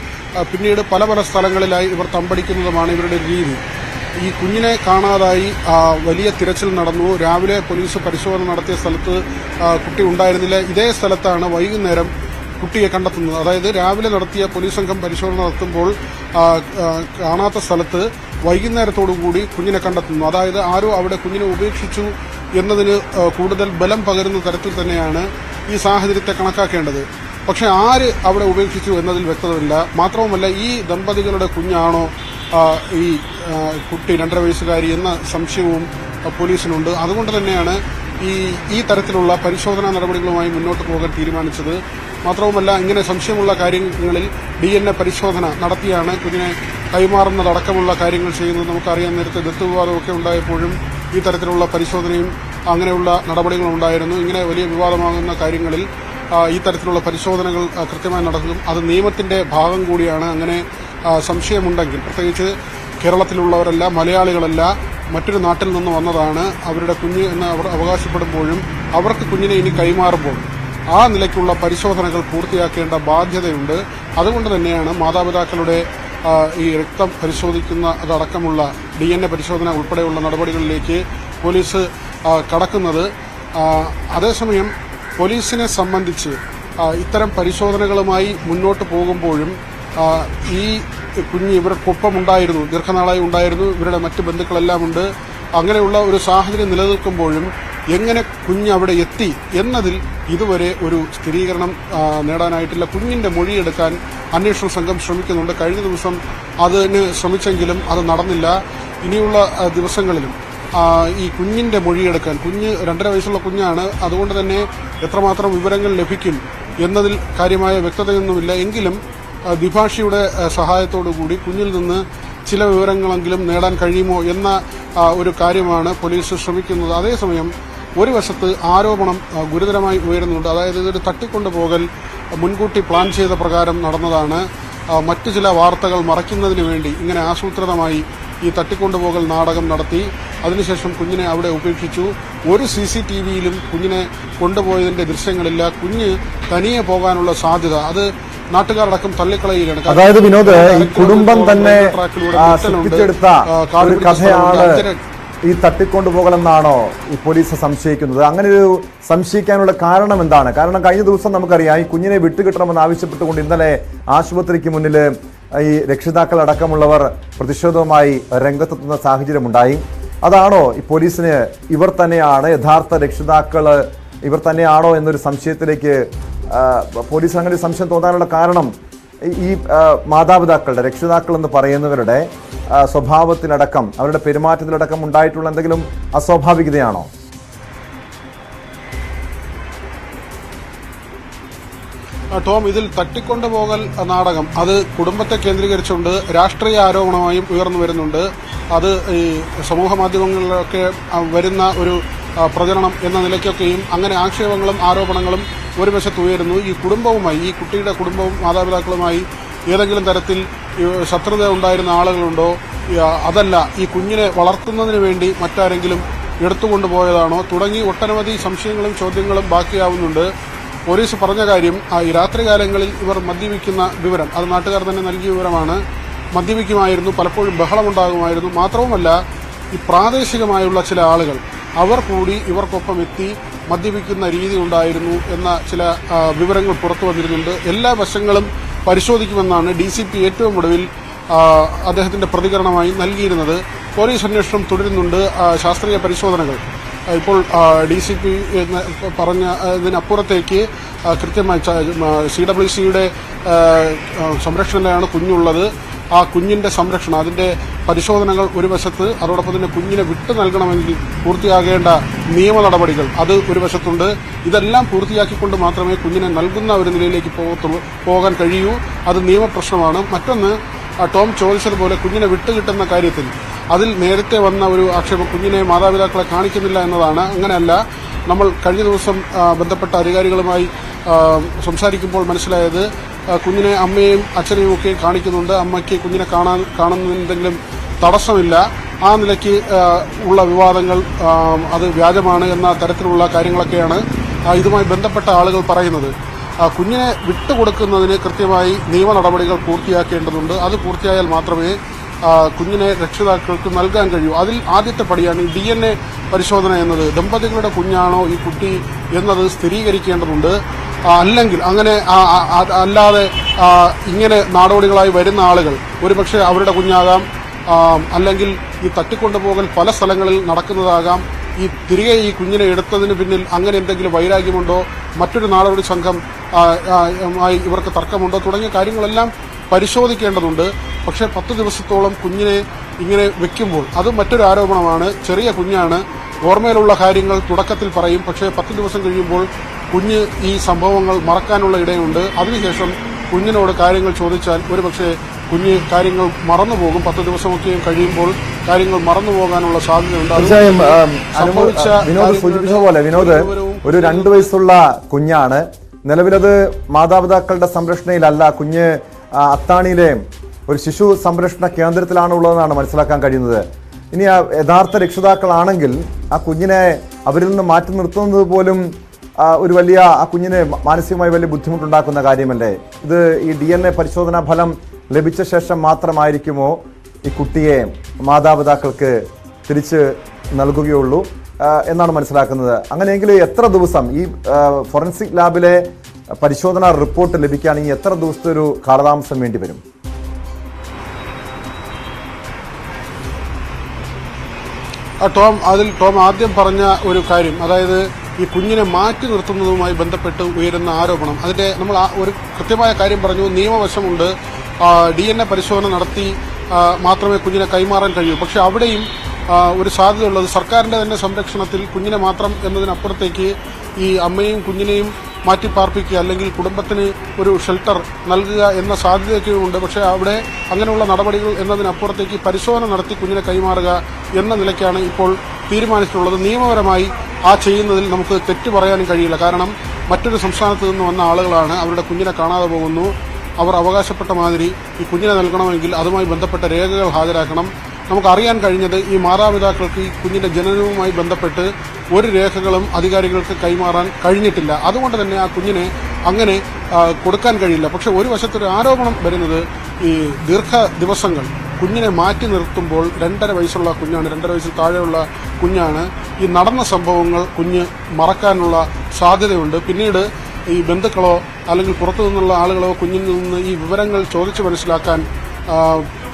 പിന്നീട് പല പല സ്ഥലങ്ങളിലായി ഇവർ തമ്പടിക്കുന്നതുമാണ് ഇവരുടെ രീതി. ഈ കുഞ്ഞിനെ കാണാതായി വലിയ തിരച്ചിൽ നടന്നു. രാവിലെ പോലീസ് പരിശോധന നടത്തിയ സ്ഥലത്ത് കുട്ടി ഉണ്ടായിരുന്നില്ല. ഇതേ സ്ഥലത്താണ് വൈകുന്നേരം കുട്ടിയെ കണ്ടെത്തുന്നത്. അതായത് രാവിലെ നടത്തിയ പോലീസ് സംഘം പരിശോധന നടത്തുമ്പോൾ കാണാത്ത സ്ഥലത്ത് വൈകുന്നേരത്തോടുകൂടി കുഞ്ഞിനെ കണ്ടെത്തുന്നു. അതായത് ആരോ അവിടെ കുഞ്ഞിനെ ഉപേക്ഷിച്ചു എന്നതിന് കൂടുതൽ ബലം പകരുന്ന തരത്തിൽ തന്നെയാണ് ഈ സാഹചര്യത്തെ കണക്കാക്കേണ്ടത്. പക്ഷെ ആര് അവിടെ ഉപേക്ഷിച്ചു എന്നതിൽ വ്യക്തതയില്ല. മാത്രവുമല്ല, ഈ ദമ്പതികളുടെ കുഞ്ഞാണോ ഈ കുട്ടി 2.5 വയസ്സുകാരി എന്ന സംശയവും പോലീസിനുണ്ട്. അതുകൊണ്ട് തന്നെയാണ് ഈ തരത്തിലുള്ള പരിശോധനാ നടപടികളുമായി മുന്നോട്ട് പോകാൻ തീരുമാനിച്ചത്. മാത്രവുമല്ല, ഇങ്ങനെ സംശയമുള്ള കാര്യങ്ങളിൽ DNA പരിശോധന നടത്തിയാണ് കുഞ്ഞിനെ കൈമാറുന്നതടക്കമുള്ള കാര്യങ്ങൾ ചെയ്യുന്നത്. നമുക്കറിയാം, നേരത്തെ ദത്തുവിവാദമൊക്കെ ഉണ്ടായപ്പോഴും ഈ തരത്തിലുള്ള പരിശോധനയും അങ്ങനെയുള്ള നടപടികളും ഉണ്ടായിരുന്നു. ഇങ്ങനെ വലിയ വിവാദമാകുന്ന കാര്യങ്ങളിൽ ഈ തരത്തിലുള്ള പരിശോധനകൾ കൃത്യമായി നടക്കും. അത് നിയമത്തിന്റെ ഭാഗം കൂടിയാണ്. അങ്ങനെ സംശയമുണ്ടെങ്കിൽ, പ്രത്യേകിച്ച് കേരളത്തിലുള്ളവരല്ല, മലയാളികളല്ല, മറ്റൊരു നാട്ടിൽ നിന്ന് വന്നതാണ് അവരുടെ കുഞ്ഞ് എന്ന് അവർ അവകാശപ്പെടുമ്പോഴും അവർക്ക് കുഞ്ഞിനെ ഇനി കൈമാറുമ്പോൾ ആ നിലയ്ക്കുള്ള പരിശോധനകൾ പൂർത്തിയാക്കേണ്ട ബാധ്യതയുണ്ട്. അതുകൊണ്ട് തന്നെയാണ് മാതാപിതാക്കളുടെ ഈ രക്തം പരിശോധിക്കുന്നതടക്കമുള്ള DNA പരിശോധന ഉൾപ്പെടെയുള്ള നടപടികളിലേക്ക് പോലീസ് കടക്കുന്നത്. അതേസമയം പോലീസിനെ സംബന്ധിച്ച് ഇത്തരം പരിശോധനകളുമായി മുന്നോട്ട് പോകുമ്പോഴും ഈ കുഞ്ഞ് ഇവർക്കൊപ്പം ഉണ്ടായിരുന്നു, ദീർഘനാളായി ഉണ്ടായിരുന്നു, ഇവരുടെ മറ്റ് ബന്ധുക്കളെല്ലാം ഉണ്ട്. അങ്ങനെയുള്ള ഒരു സാഹചര്യം നിലനിൽക്കുമ്പോഴും എങ്ങനെ കുഞ്ഞ് അവിടെ എത്തി എന്നതിൽ ഇതുവരെ ഒരു സ്ഥിരീകരണം നേടാനായിട്ടില്ല. കുഞ്ഞിന്റെ മൊഴിയെടുക്കാൻ അന്വേഷണ സംഘം ശ്രമിക്കുന്നുണ്ട്. കഴിഞ്ഞ ദിവസം അതിന് ശ്രമിച്ചെങ്കിലും അത് നടന്നില്ല. ഇനിയുള്ള ദിവസങ്ങളിലും ഈ കുഞ്ഞിന്റെ മൊഴിയെടുക്കാൻ, കുഞ്ഞ് 2.5 വയസ്സുള്ള കുഞ്ഞാണ്, അതുകൊണ്ട് തന്നെ എത്രമാത്രം വിവരങ്ങൾ ലഭിക്കും എന്നതിൽ കാര്യമായ വ്യക്തതയൊന്നുമില്ല. എങ്കിലും ദ്വിഭാഷിയുടെ സഹായത്തോടുകൂടി കുഞ്ഞിൽ നിന്ന് ചില വിവരങ്ങളെങ്കിലും നേടാൻ കഴിയുമോ എന്ന ഒരു കാര്യമാണ് പോലീസ് ശ്രമിക്കുന്നത്. അതേസമയം ഒരു വശത്ത് ആരോപണം ഗുരുതരമായി ഉയരുന്നുണ്ട്. അതായത് ഇതൊരു തട്ടിക്കൊണ്ടുപോകൽ മുൻകൂട്ടി പ്ലാൻ ചെയ്ത പ്രകാരം നടന്നതാണ്. മറ്റു ചില വാർത്തകൾ മറയ്ക്കുന്നതിന് വേണ്ടി ഇങ്ങനെ ആസൂത്രിതമായി ഈ തട്ടിക്കൊണ്ടുപോകൽ നാടകം നടത്തി. അതിനുശേഷം കുഞ്ഞിനെ അവിടെ ഉപേക്ഷിച്ചു. ഒരു CCTVയിലും കുഞ്ഞിനെ കൊണ്ടുപോയതിന്റെ ദൃശ്യങ്ങളില്ല. കുഞ്ഞ് തനിയെ പോകാനുള്ള സാധ്യത അത് നാട്ടുകാരടക്കം തള്ളിക്കളയുകയാണ്. അതായത് വിനോദ്, ഈ കുടുംബം തന്നെ സൃഷ്ടിച്ചെടുത്ത ഒരു കഥയാണ് ഈ തട്ടിക്കൊണ്ടുപോകലെന്നാണോ ഈ പോലീസ് സംശയിക്കുന്നത്? അങ്ങനെ ഒരു സംശയിക്കാനുള്ള കാരണം എന്താണ്? കാരണം കഴിഞ്ഞ ദിവസം നമുക്കറിയാം, ഈ കുഞ്ഞിനെ വിട്ടുകിട്ടണമെന്ന് ആവശ്യപ്പെട്ടുകൊണ്ട് ഇന്നലെ ആശുപത്രിക്ക് മുന്നിൽ ഈ രക്ഷിതാക്കൾ അടക്കമുള്ളവർ പ്രതിഷേധവുമായി രംഗത്തെത്തുന്ന സാഹചര്യമുണ്ടായി. അതാണോ ഈ പോലീസിന് ഇവർ തന്നെയാണ് യഥാർത്ഥ രക്ഷിതാക്കൾ, ഇവർ തന്നെയാണോ എന്നൊരു സംശയത്തിലേക്ക് പോലീസ് അങ്ങനെ ഒരു സംശയം തോന്നാനുള്ള കാരണം ഈ മാതാപിതാക്കളുടെ, രക്ഷിതാക്കൾ എന്ന് പറയുന്നവരുടെ സ്വഭാവത്തിലടക്കം, അവരുടെ പെരുമാറ്റത്തിലടക്കം ഉണ്ടായിട്ടുള്ള എന്തെങ്കിലും അസ്വാഭാവികതയാണോ? ടോം, ഇതിൽ തട്ടിക്കൊണ്ടുപോകൽ നാടകം അത് കുടുംബത്തെ കേന്ദ്രീകരിച്ചുകൊണ്ട് രാഷ്ട്രീയ ആരോപണമായും ഉയർന്നു വരുന്നുണ്ട്. അത് ഈ സമൂഹ മാധ്യമങ്ങളിലൊക്കെ വരുന്ന ഒരു പ്രചരണം എന്ന നിലയ്ക്കൊക്കെയും അങ്ങനെ ആക്ഷേപങ്ങളും ആരോപണങ്ങളും ഒരു വശത്ത് ഉയരുന്നു. ഈ കുടുംബവുമായി, ഈ കുട്ടിയുടെ കുടുംബവും മാതാപിതാക്കളുമായി ഏതെങ്കിലും തരത്തിൽ ശത്രുത ഉണ്ടായിരുന്ന ആളുകളുണ്ടോ, അതല്ല ഈ കുഞ്ഞിനെ വളർത്തുന്നതിന് വേണ്ടി മറ്റാരെങ്കിലും എടുത്തുകൊണ്ടുപോയതാണോ തുടങ്ങി ഒട്ടനവധി സംശയങ്ങളും ചോദ്യങ്ങളും ബാക്കിയാവുന്നുണ്ട്. പോലീസ് പറഞ്ഞ കാര്യം, ഈ രാത്രികാലങ്ങളിൽ ഇവർ മദ്യപിക്കുന്ന വിവരം അത് നാട്ടുകാർ തന്നെ നൽകിയ വിവരമാണ്. മദ്യപിക്കുമായിരുന്നു, പലപ്പോഴും ബഹളമുണ്ടാകുമായിരുന്നു. മാത്രവുമല്ല, ഈ പ്രാദേശികമായുള്ള ചില ആളുകൾ അവർ കൂടി ഇവർക്കൊപ്പം എത്തി മദ്യപിക്കുന്ന രീതി ഉണ്ടായിരുന്നു എന്ന ചില വിവരങ്ങൾ പുറത്തു വന്നിരുന്നുണ്ട്. എല്ലാ വശങ്ങളും പരിശോധിക്കുമെന്നാണ് DCP ഏറ്റവും ഒടുവിൽ അദ്ദേഹത്തിന്റെ പ്രതികരണമായി നൽകിയിരുന്നത്. പോലീസ് അന്വേഷണം തുടരുന്നുണ്ട്, ശാസ്ത്രീയ പരിശോധനകൾ. ഇപ്പോൾ DCP പറഞ്ഞതിനപ്പുറത്തേക്ക് കൃത്യമായി CWCയുടെ സംരക്ഷണയിലാണ് കുഞ്ഞുള്ളത്. ആ കുഞ്ഞിന്റെ സംരക്ഷണം, അതിന്റെ പരിശോധനകൾ ഒരു വശത്ത്, അതോടൊപ്പം തന്നെ കുഞ്ഞിനെ വിട്ടു നൽകണമെങ്കിൽ പൂർത്തിയാകേണ്ട നിയമ നടപടികൾ അത് ഒരു വശത്തുണ്ട്. ഇതെല്ലാം പൂർത്തിയാക്കിക്കൊണ്ട് മാത്രമേ കുഞ്ഞിനെ നൽകുന്ന ഒരു നിലയിലേക്ക് പോകാൻ കഴിയൂ. അത് നിയമപ്രശ്നമാണ്. മറ്റൊന്ന്, ടോം ചോദിച്ചതുപോലെ കുഞ്ഞിനെ വിട്ടുകിട്ടുന്ന കാര്യത്തിൽ അതിൽ നേരത്തെ വന്ന ഒരു ആക്ഷേപം കുഞ്ഞിനെ മാതാപിതാക്കളെ കാണിക്കുന്നില്ല എന്നതാണ്. അങ്ങനെയല്ല, നമ്മൾ കഴിഞ്ഞ ദിവസം ബന്ധപ്പെട്ട അധികാരികളുമായി സംസാരിക്കുമ്പോൾ മനസ്സിലായത് കുഞ്ഞിനെ അമ്മയെയും അച്ഛനെയും ഒക്കെ കാണിക്കുന്നുണ്ട്. അമ്മയ്ക്ക് കുഞ്ഞിനെ കാണുന്നതിനെന്തെങ്കിലും തടസ്സമില്ല. ആ നിലയ്ക്ക് ഉള്ള വിവാദങ്ങൾ അത് വ്യാജമാണ് എന്ന തരത്തിലുള്ള കാര്യങ്ങളൊക്കെയാണ് ഇതുമായി ബന്ധപ്പെട്ട ആളുകൾ പറയുന്നത്. കുഞ്ഞിനെ വിട്ടുകൊടുക്കുന്നതിന് കൃത്യമായി നിയമ നടപടികൾ പൂർത്തിയാക്കേണ്ടതുണ്ട്. അത് പൂർത്തിയായാൽ മാത്രമേ കുഞ്ഞിനെ രക്ഷിതാക്കൾക്ക് നൽകാൻ കഴിയൂ. അതിൽ ആദ്യത്തെ പടിയാണ് ഈ DNA പരിശോധന എന്നത്. ദമ്പതികളുടെ കുഞ്ഞാണോ ഈ കുട്ടി എന്നത് സ്ഥിരീകരിക്കേണ്ടതുണ്ട്. അല്ലെങ്കിൽ അങ്ങനെ അല്ലാതെ ഇങ്ങനെ നാടോടികളായി വരുന്ന ആളുകൾ ഒരുപക്ഷെ അവരുടെ കുഞ്ഞാകാം, അല്ലെങ്കിൽ ഈ തട്ടിക്കൊണ്ടുപോകൽ പല സ്ഥലങ്ങളിൽ നടക്കുന്നതാകാം. ഈ തിരികെ ഈ കുഞ്ഞിനെ എടുത്തതിന് പിന്നിൽ അങ്ങനെ എന്തെങ്കിലും വൈരാഗ്യമുണ്ടോ, മറ്റൊരു നാടോടി സംഘം ഇവർക്ക് തർക്കമുണ്ടോ തുടങ്ങിയ കാര്യങ്ങളെല്ലാം പരിശോധിക്കേണ്ടതുണ്ട്. പക്ഷേ 10 ദിവസത്തോളം കുഞ്ഞിനെ ഇങ്ങനെ വെക്കുമ്പോൾ അത് മറ്റൊരു ആരോപണമാണ്. ചെറിയ കുഞ്ഞാണ്, ഓർമ്മയിലുള്ള കാര്യങ്ങൾ തുടക്കത്തിൽ പറയും. പക്ഷേ 10 ദിവസം കഴിയുമ്പോൾ കുഞ്ഞ് ഈ സംഭവങ്ങൾ മറക്കാനുള്ള ഇടയുണ്ട്. അതിനുശേഷം കുഞ്ഞിനോട് കാര്യങ്ങൾ ചോദിച്ചാൽ ഒരുപക്ഷെ കുഞ്ഞ് കാര്യങ്ങൾ മറന്നുപോകും. 10 ദിവസമൊക്കെയും കഴിയുമ്പോൾ കാര്യങ്ങൾ മറന്നുപോകാനുള്ള സാധ്യതയുണ്ട്. തീർച്ചയായും വിനോദ് സൂചിപ്പിച്ച പോലെ വിനോദ് ഒരു 2 വയസ്സുള്ള കുഞ്ഞാണ്. നിലവിലത് മാതാപിതാക്കളുടെ സംരക്ഷണയിലല്ല. കുഞ്ഞ് അത്താണിയിലെ ഒരു ശിശു സംരക്ഷണ കേന്ദ്രത്തിലാണ് ഉള്ളതെന്നാണ് മനസ്സിലാക്കാൻ കഴിയുന്നത്. ഇനി യഥാർത്ഥ രക്ഷിതാക്കളാണെങ്കിൽ ആ കുഞ്ഞിനെ അവരിൽ നിന്ന് മാറ്റി നിർത്തുന്നത് പോലും ഒരു വലിയ ആ കുഞ്ഞിന് മാനസികമായി വലിയ ബുദ്ധിമുട്ടുണ്ടാക്കുന്ന കാര്യമല്ലേ? ഇത് ഈ DNA പരിശോധനാ ഫലം ലഭിച്ച ശേഷം മാത്രമായിരിക്കുമോ ഈ കുട്ടിയെ മാതാപിതാക്കൾക്ക് തിരിച്ച് നൽകുകയുള്ളൂ എന്നാണ് മനസ്സിലാക്കുന്നത്. അങ്ങനെയെങ്കിൽ എത്ര ദിവസം ഈ ഫോറൻസിക് ലാബിലെ പരിശോധനാ റിപ്പോർട്ട് ലഭിക്കുകയാണെങ്കിൽ എത്ര ദിവസത്തെ ഒരു കാലതാമസം വേണ്ടി വരും? ടോം ആദ്യം പറഞ്ഞ ഒരു കാര്യം, അതായത് ഈ കുഞ്ഞിനെ മാറ്റി നിർത്തുന്നതുമായി ബന്ധപ്പെട്ട് ഉയരുന്ന ആരോപണം, അതിന്റെ നമ്മൾ ഒരു കൃത്യമായ കാര്യം പറഞ്ഞു. നിയമവശമുണ്ട്. DNA പരിശോധന നടത്തി മാത്രമേ കുഞ്ഞിനെ കൈമാറാൻ കഴിയൂ. പക്ഷെ അവിടെയും ഒരു സാധ്യതയുള്ളത് സർക്കാരിന്റെ തന്നെ സംരക്ഷണത്തിൽ കുഞ്ഞിനെ മാത്രം എന്നതിനപ്പുറത്തേക്ക് ഈ അമ്മയും കുഞ്ഞിനെയും മാറ്റി പാർപ്പിക്കുക, അല്ലെങ്കിൽ കുടുംബത്തിന് ഒരു ഷെൽട്ടർ നൽകുക എന്ന സാധ്യതയൊക്കെയുണ്ട്. പക്ഷേ അവിടെ അങ്ങനെയുള്ള നടപടികൾ എന്നതിനപ്പുറത്തേക്ക് പരിശോധന നടത്തി കുഞ്ഞിനെ കൈമാറുക എന്ന നിലയ്ക്കാണ് ഇപ്പോൾ തീരുമാനിച്ചിട്ടുള്ളത്. നിയമപരമായി ചെയ്യുന്നതിൽ നമുക്ക് തെറ്റ് പറയാനും കഴിയില്ല. കാരണം മറ്റൊരു സംസ്ഥാനത്ത് നിന്ന് വന്ന ആളുകളാണ്, അവരുടെ കുഞ്ഞിനെ കാണാതെ പോകുന്നു. അവർ അവകാശപ്പെട്ട മാതിരി ഈ കുഞ്ഞിനെ നൽകണമെങ്കിൽ അതുമായി ബന്ധപ്പെട്ട രേഖകൾ ഹാജരാക്കണം. നമുക്കറിയാൻ കഴിഞ്ഞത് ഈ മാതാപിതാക്കൾക്ക് ഈ കുഞ്ഞിന്റെ ജനനവുമായി ബന്ധപ്പെട്ട് ഒരു രേഖകളും അധികാരികൾക്ക് കൈമാറാൻ കഴിഞ്ഞിട്ടില്ല. അതുകൊണ്ട് തന്നെ ആ കുഞ്ഞിനെ അങ്ങനെ കൊടുക്കാൻ കഴിയില്ല. പക്ഷെ ഒരു വശത്തൊരു ആരോപണം വരുന്നത് ഈ ദീർഘ ദിവസങ്ങൾ കുഞ്ഞിനെ മാറ്റി നിർത്തുമ്പോൾ 2.5 വയസ്സുള്ള കുഞ്ഞാണ്, 2.5 വയസ്സിൽ താഴെയുള്ള കുഞ്ഞാണ്. ഈ നടന്ന സംഭവങ്ങൾ കുഞ്ഞ് മറക്കാനുള്ള സാധ്യതയുണ്ട്. പിന്നീട് ഈ ബന്ധുക്കളോ അല്ലെങ്കിൽ പുറത്തു നിന്നുള്ള ആളുകളോ കുഞ്ഞിൽ നിന്ന് ഈ വിവരങ്ങൾ ചോദിച്ച് മനസ്സിലാക്കാൻ